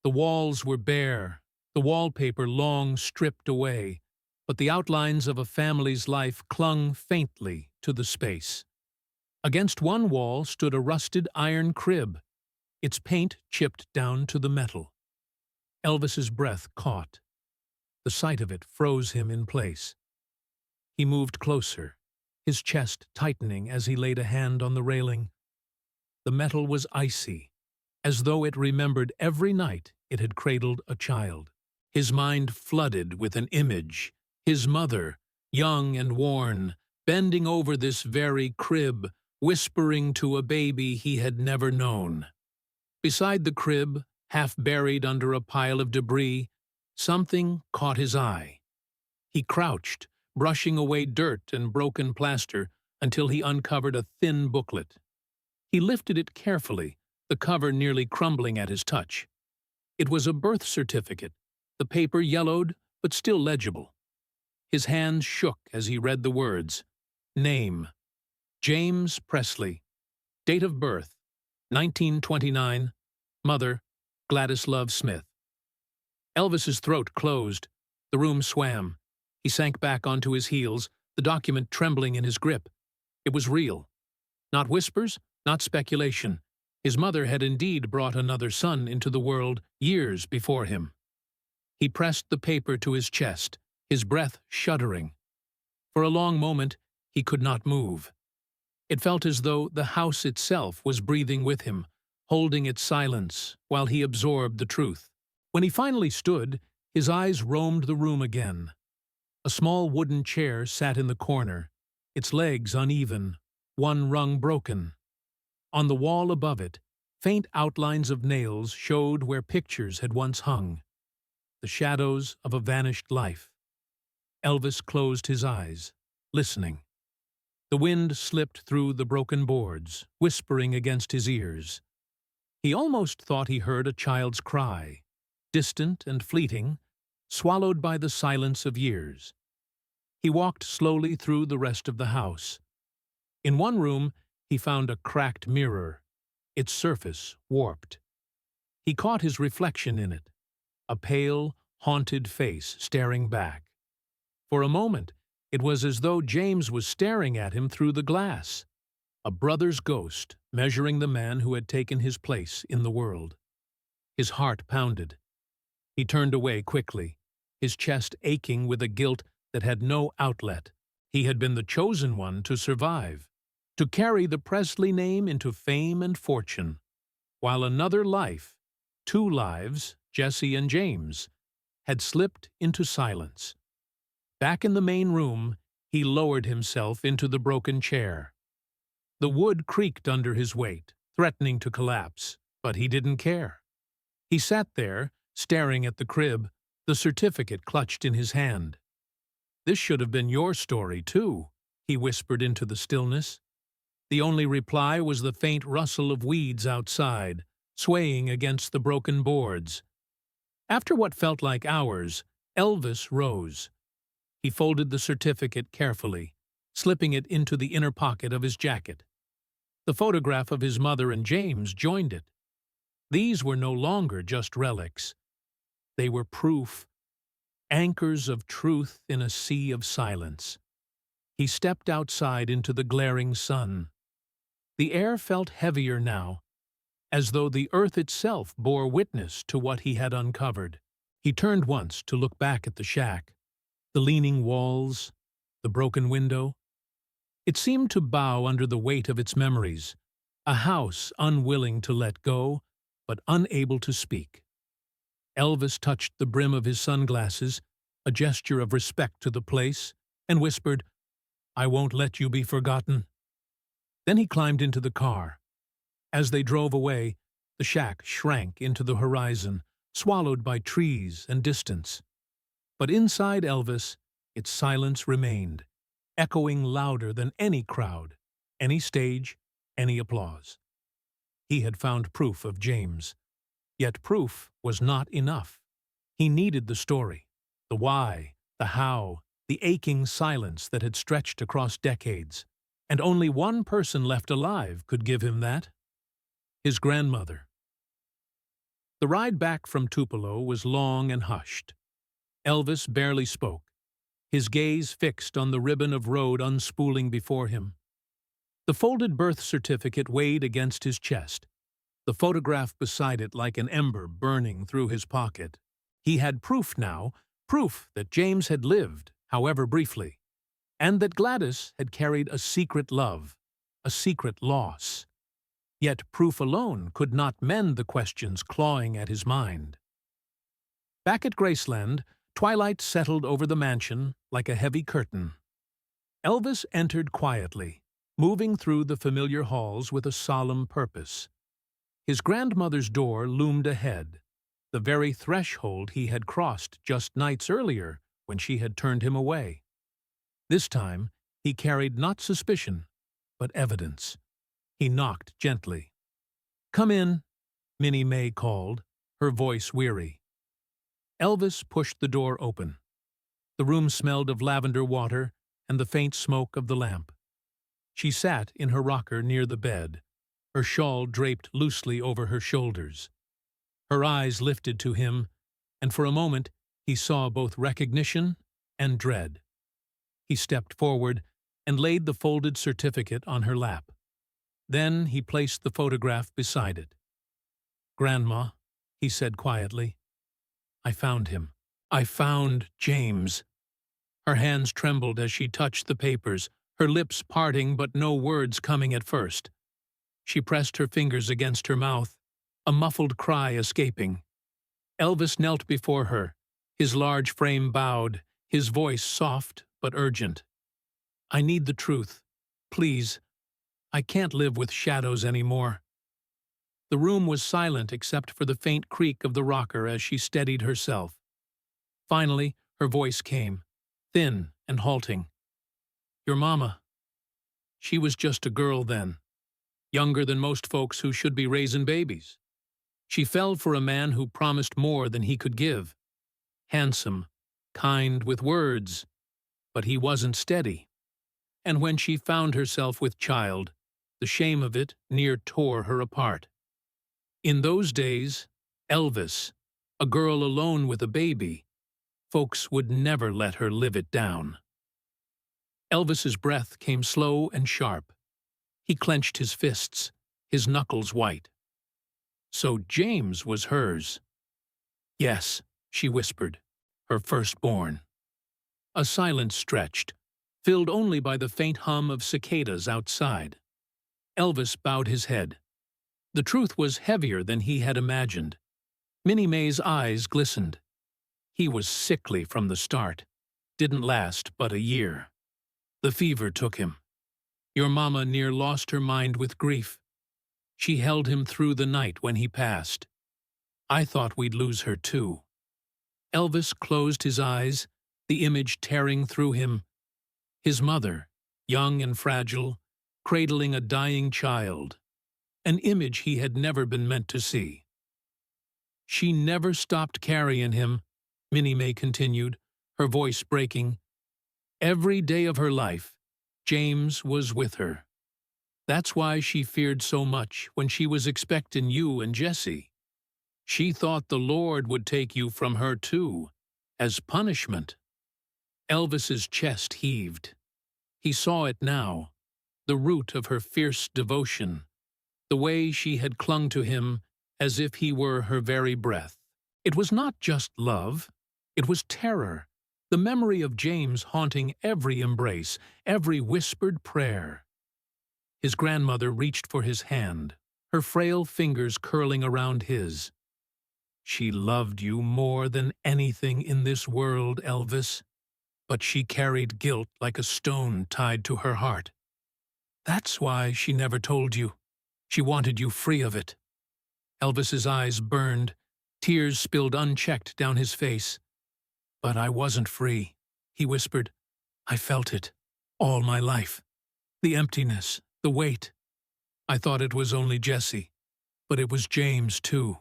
The walls were bare, the wallpaper long stripped away, but the outlines of a family's life clung faintly to the space. Against one wall stood a rusted iron crib, its paint chipped down to the metal. Elvis's breath caught. The sight of it froze him in place. He moved closer, his chest tightening as he laid a hand on the railing. The metal was icy, as though it remembered every night it had cradled a child. His mind flooded with an image, his mother, young and worn, bending over this very crib, whispering to a baby he had never known. Beside the crib, half buried under a pile of debris, something caught his eye. He crouched, brushing away dirt and broken plaster until he uncovered a thin booklet. He lifted it carefully, the cover nearly crumbling at his touch. It was a birth certificate, the paper yellowed but still legible. His hands shook as he read the words. Name: James Presley. Date of birth: 1929. Mother: Gladys Love Smith. Elvis's throat closed. The room swam. He sank back onto his heels, the document trembling in his grip. It was real. Not whispers, not speculation. His mother had indeed brought another son into the world years before him. He pressed the paper to his chest, his breath shuddering. For a long moment, he could not move. It felt as though the house itself was breathing with him, holding its silence while he absorbed the truth. When he finally stood, his eyes roamed the room again. A small wooden chair sat in the corner, its legs uneven, one rung broken. On the wall above it, faint outlines of nails showed where pictures had once hung, the shadows of a vanished life. Elvis closed his eyes, listening. The wind slipped through the broken boards, whispering against his ears. He almost thought he heard a child's cry, distant and fleeting, swallowed by the silence of years. He walked slowly through the rest of the house. In one room, he found a cracked mirror, its surface warped. He caught his reflection in it, a pale, haunted face staring back. For a moment, it was as though James was staring at him through the glass, a brother's ghost measuring the man who had taken his place in the world. His heart pounded. He turned away quickly, his chest aching with a guilt that had no outlet. He had been the chosen one to survive, to carry the Presley name into fame and fortune, while another life, two lives, Jesse and James, had slipped into silence. Back in the main room, he lowered himself into the broken chair. The wood creaked under his weight, threatening to collapse, but he didn't care. He sat there, staring at the crib, the certificate clutched in his hand. "This should have been your story, too," he whispered into the stillness. The only reply was the faint rustle of weeds outside, swaying against the broken boards. After what felt like hours, Elvis rose. He folded the certificate carefully, slipping it into the inner pocket of his jacket. The photograph of his mother and James joined it. These were no longer just relics. They were proof, anchors of truth in a sea of silence. He stepped outside into the glaring sun. The air felt heavier now, as though the earth itself bore witness to what he had uncovered. He turned once to look back at the shack, the leaning walls, the broken window. It seemed to bow under the weight of its memories, a house unwilling to let go, but unable to speak. Elvis touched the brim of his sunglasses, a gesture of respect to the place, and whispered, "I won't let you be forgotten." Then he climbed into the car. As they drove away, the shack shrank into the horizon, swallowed by trees and distance. But inside Elvis, its silence remained, echoing louder than any crowd, any stage, any applause. He had found proof of James. Yet proof was not enough. He needed the story, the why, the how, the aching silence that had stretched across decades. And only one person left alive could give him that: his grandmother. The ride back from Tupelo was long and hushed. Elvis barely spoke, his gaze fixed on the ribbon of road unspooling before him. The folded birth certificate weighed against his chest, the photograph beside it like an ember burning through his pocket. He had proof now, proof that James had lived, however briefly, and that Gladys had carried a secret love, a secret loss. Yet proof alone could not mend the questions clawing at his mind. Back at Graceland, twilight settled over the mansion like a heavy curtain. Elvis entered quietly, moving through the familiar halls with a solemn purpose. His grandmother's door loomed ahead, the very threshold he had crossed just nights earlier when she had turned him away. This time, he carried not suspicion, but evidence. He knocked gently. "Come in," Minnie May called, her voice weary. Elvis pushed the door open. The room smelled of lavender water and the faint smoke of the lamp. She sat in her rocker near the bed, her shawl draped loosely over her shoulders. Her eyes lifted to him, and for a moment he saw both recognition and dread. He stepped forward and laid the folded certificate on her lap. Then he placed the photograph beside it. "Grandma," he said quietly, "I found him. I found James." Her hands trembled as she touched the papers, her lips parting but no words coming at first. She pressed her fingers against her mouth, a muffled cry escaping. Elvis knelt before her, his large frame bowed, his voice soft but urgent. "I need the truth. Please. I can't live with shadows anymore." The room was silent except for the faint creak of the rocker as she steadied herself. Finally, her voice came, thin and halting. "Your mama. She was just a girl then, younger than most folks who should be raising babies. She fell for a man who promised more than he could give. Handsome, kind with words, but he wasn't steady. And when she found herself with child, the shame of it near tore her apart. In those days, Elvis, A girl alone with a baby. Folks would never let her live it down. Elvis's breath came slow and sharp. He clenched his fists, his knuckles white. So James was hers. Yes, she whispered, her firstborn. A silence stretched, filled only by the faint hum of cicadas outside. Elvis bowed his head. The truth was heavier than he had imagined. Minnie May's eyes glistened. He was sickly from the start. Didn't last but a year. The fever took him. Your mama near lost her mind with grief. She held him through the night when he passed. I thought we'd lose her too. Elvis closed his eyes, the image tearing through him. His mother, young and fragile, cradling a dying child. An image he had never been meant to see. She never stopped carrying him, Minnie May continued, her voice breaking. Every day of her life, James was with her. That's why she feared so much when she was expecting you and Jesse. She thought the Lord would take you from her too, as punishment. Elvis's chest heaved. He saw it now, the root of her fierce devotion, the way she had clung to him as if he were her very breath. It was not just love, it was terror, the memory of James haunting every embrace, every whispered prayer. His grandmother reached for his hand, her frail fingers curling around his. She loved you more than anything in this world, Elvis, but she carried guilt like a stone tied to her heart. That's why she never told you. She wanted you free of it. Elvis's eyes burned, tears spilled unchecked down his face. But I wasn't free, he whispered. I felt it, all my life. The emptiness, the weight. I thought it was only Jesse, but it was James too.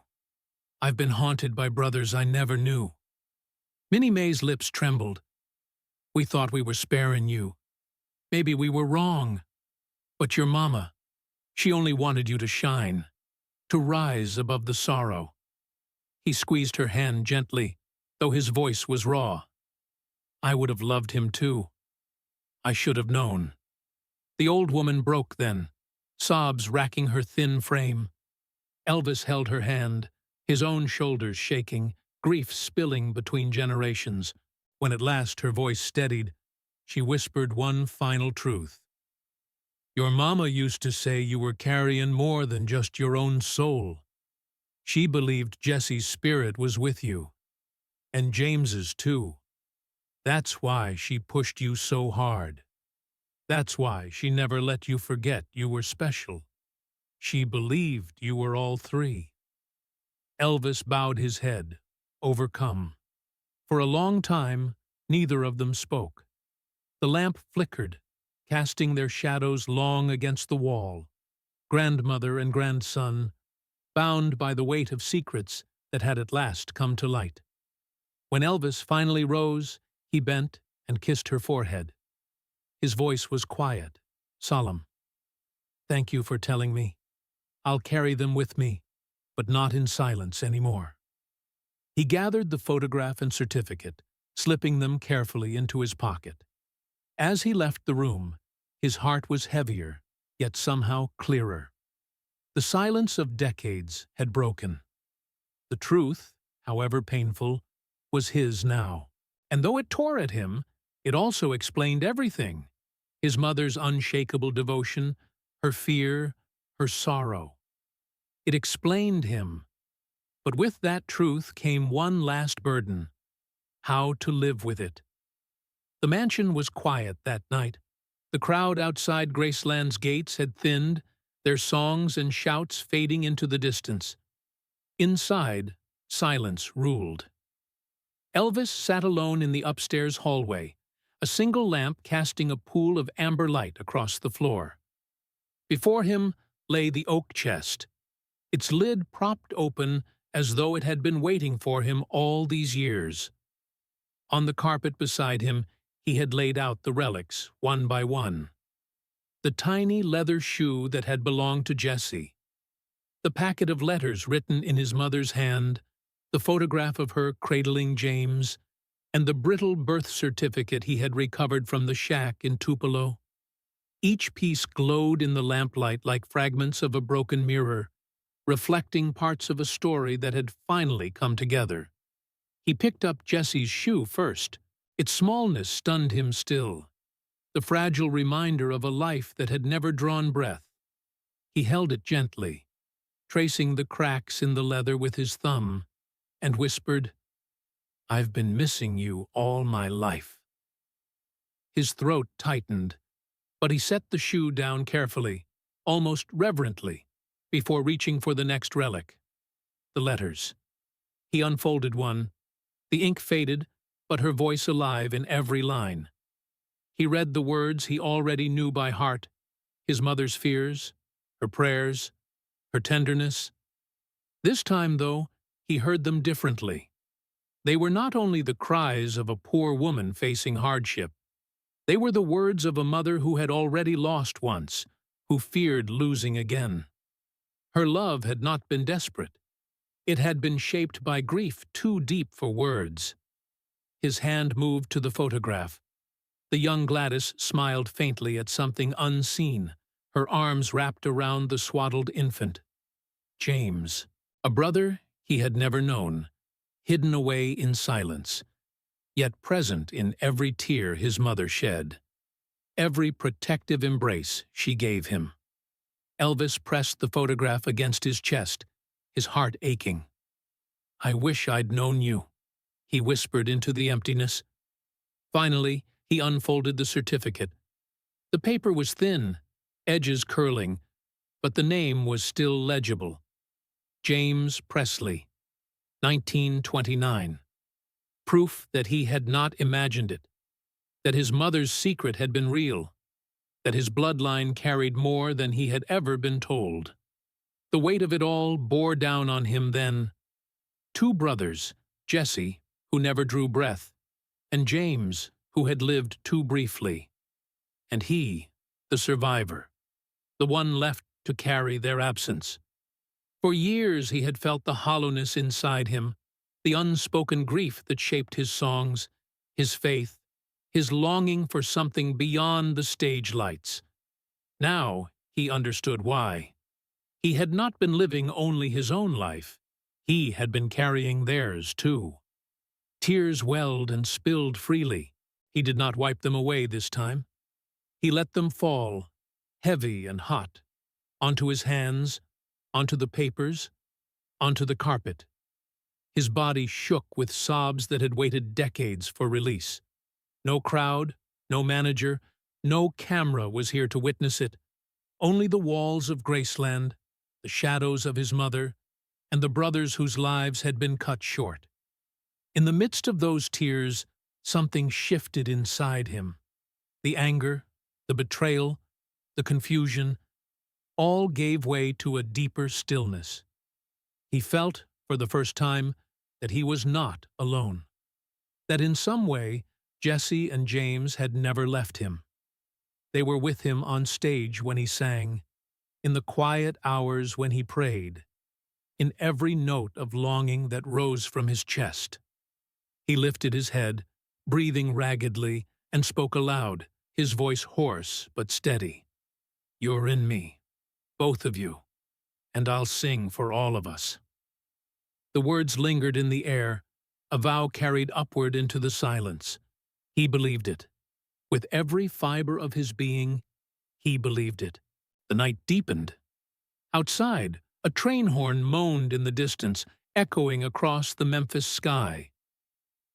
I've been haunted by brothers I never knew. Minnie May's lips trembled. We thought we were sparing you. Maybe we were wrong. But your mama, she only wanted you to shine, to rise above the sorrow. He squeezed her hand gently, though his voice was raw. I would have loved him too. I should have known. The old woman broke then, sobs racking her thin frame. Elvis held her hand, his own shoulders shaking, grief spilling between generations. When at last her voice steadied, she whispered one final truth. Your mama used to say you were carrying more than just your own soul. She believed Jesse's spirit was with you, and James's too. That's why she pushed you so hard. That's why she never let you forget you were special. She believed you were all three. Elvis bowed his head, overcome. For a long time, neither of them spoke. The lamp flickered, casting their shadows long against the wall. Grandmother and grandson, bound by the weight of secrets that had at last come to light. When Elvis finally rose, he bent and kissed her forehead. His voice was quiet, solemn. Thank you for telling me. I'll carry them with me, but not in silence anymore. He gathered the photograph and certificate, slipping them carefully into his pocket. As he left the room, his heart was heavier, yet somehow clearer. The silence of decades had broken. The truth, however painful, was his now. And though it tore at him, it also explained everything. His mother's unshakable devotion, her fear, her sorrow. It explained him. But with that truth came one last burden: how to live with it. The mansion was quiet that night. The crowd outside Graceland's gates had thinned, their songs and shouts fading into the distance. Inside, silence ruled. Elvis sat alone in the upstairs hallway, a single lamp casting a pool of amber light across the floor. Before him lay the oak chest, its lid propped open as though it had been waiting for him all these years. On the carpet beside him, he had laid out the relics, one by one. The tiny leather shoe that had belonged to Jesse. The packet of letters written in his mother's hand, the photograph of her cradling James, and the brittle birth certificate he had recovered from the shack in Tupelo. Each piece glowed in the lamplight like fragments of a broken mirror, reflecting parts of a story that had finally come together. He picked up Jesse's shoe first. Its smallness stunned him still, the fragile reminder of a life that had never drawn breath. He held it gently, tracing the cracks in the leather with his thumb, and whispered, "I've been missing you all my life." His throat tightened, but he set the shoe down carefully, almost reverently, before reaching for the next relic, the letters. He unfolded one, the ink faded, but her voice alive in every line. He read the words he already knew by heart, his mother's fears, her prayers, her tenderness. This time, though, he heard them differently. They were not only the cries of a poor woman facing hardship. They were the words of a mother who had already lost once, who feared losing again. Her love had not been desperate. It had been shaped by grief too deep for words. His hand moved to the photograph. The young Gladys smiled faintly at something unseen, her arms wrapped around the swaddled infant. James, a brother he had never known, hidden away in silence, yet present in every tear his mother shed, every protective embrace she gave him. Elvis pressed the photograph against his chest, his heart aching. "I wish I'd known you," he whispered into the emptiness. Finally, he unfolded the certificate. The paper was thin, edges curling, but the name was still legible. James Presley, 1929. Proof that he had not imagined it, that his mother's secret had been real, that his bloodline carried more than he had ever been told. The weight of it all bore down on him then. Two brothers, Jesse, who never drew breath, and James, who had lived too briefly. And he, the survivor, the one left to carry their absence. For years he had felt the hollowness inside him, the unspoken grief that shaped his songs, his faith, his longing for something beyond the stage lights. Now he understood why. He had not been living only his own life. He had been carrying theirs, too. Tears welled and spilled freely. He did not wipe them away this time. He let them fall, heavy and hot, onto his hands, onto the papers, onto the carpet. His body shook with sobs that had waited decades for release. No crowd, no manager, no camera was here to witness it. Only the walls of Graceland, the shadows of his mother, and the brothers whose lives had been cut short. In the midst of those tears, something shifted inside him. The anger, the betrayal, the confusion, all gave way to a deeper stillness. He felt, for the first time, that he was not alone. That in some way, Jesse and James had never left him. They were with him on stage when he sang, in the quiet hours when he prayed, in every note of longing that rose from his chest. He lifted his head, breathing raggedly, and spoke aloud, his voice hoarse but steady. "You're in me, both of you, and I'll sing for all of us." The words lingered in the air, a vow carried upward into the silence. He believed it. With every fiber of his being, he believed it. The night deepened. Outside, a train horn moaned in the distance, echoing across the Memphis sky.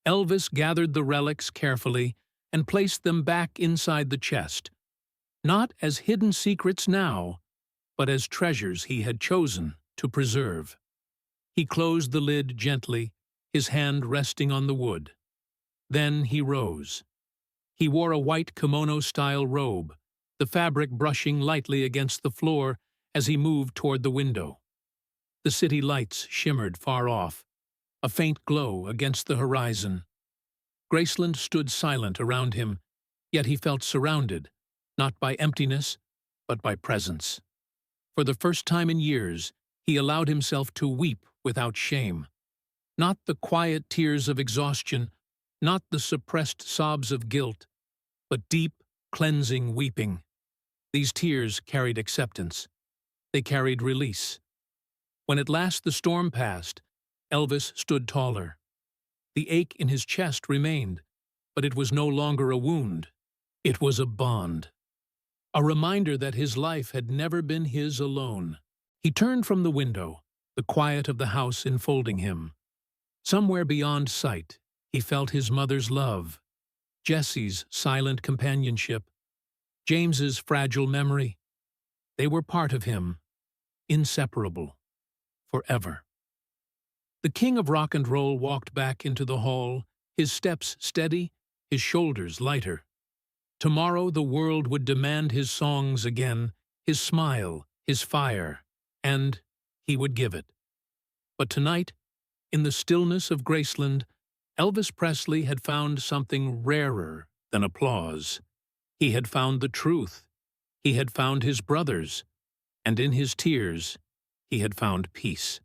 Elvis gathered the relics carefully and placed them back inside the chest, not as hidden secrets now, but as treasures he had chosen to preserve. He closed the lid gently, his hand resting on the wood. Then he rose. He wore a white kimono-style robe, the fabric brushing lightly against the floor as he moved toward the window. The city lights shimmered far off, a faint glow against the horizon. Graceland stood silent around him, yet he felt surrounded, not by emptiness, but by presence. For the first time in years, he allowed himself to weep without shame. Not the quiet tears of exhaustion, not the suppressed sobs of guilt, but deep, cleansing weeping. These tears carried acceptance. They carried release. When at last the storm passed, Elvis stood taller. The ache in his chest remained, but it was no longer a wound. It was a bond. A reminder that his life had never been his alone. He turned from the window, the quiet of the house enfolding him. Somewhere beyond sight, he felt his mother's love, Jessie's silent companionship, James's fragile memory. They were part of him, inseparable, forever. The king of rock and roll walked back into the hall, his steps steady, his shoulders lighter. Tomorrow the world would demand his songs again, his smile, his fire, and he would give it. But tonight, in the stillness of Graceland, Elvis Presley had found something rarer than applause. He had found the truth. He had found his brothers, and in his tears, he had found peace.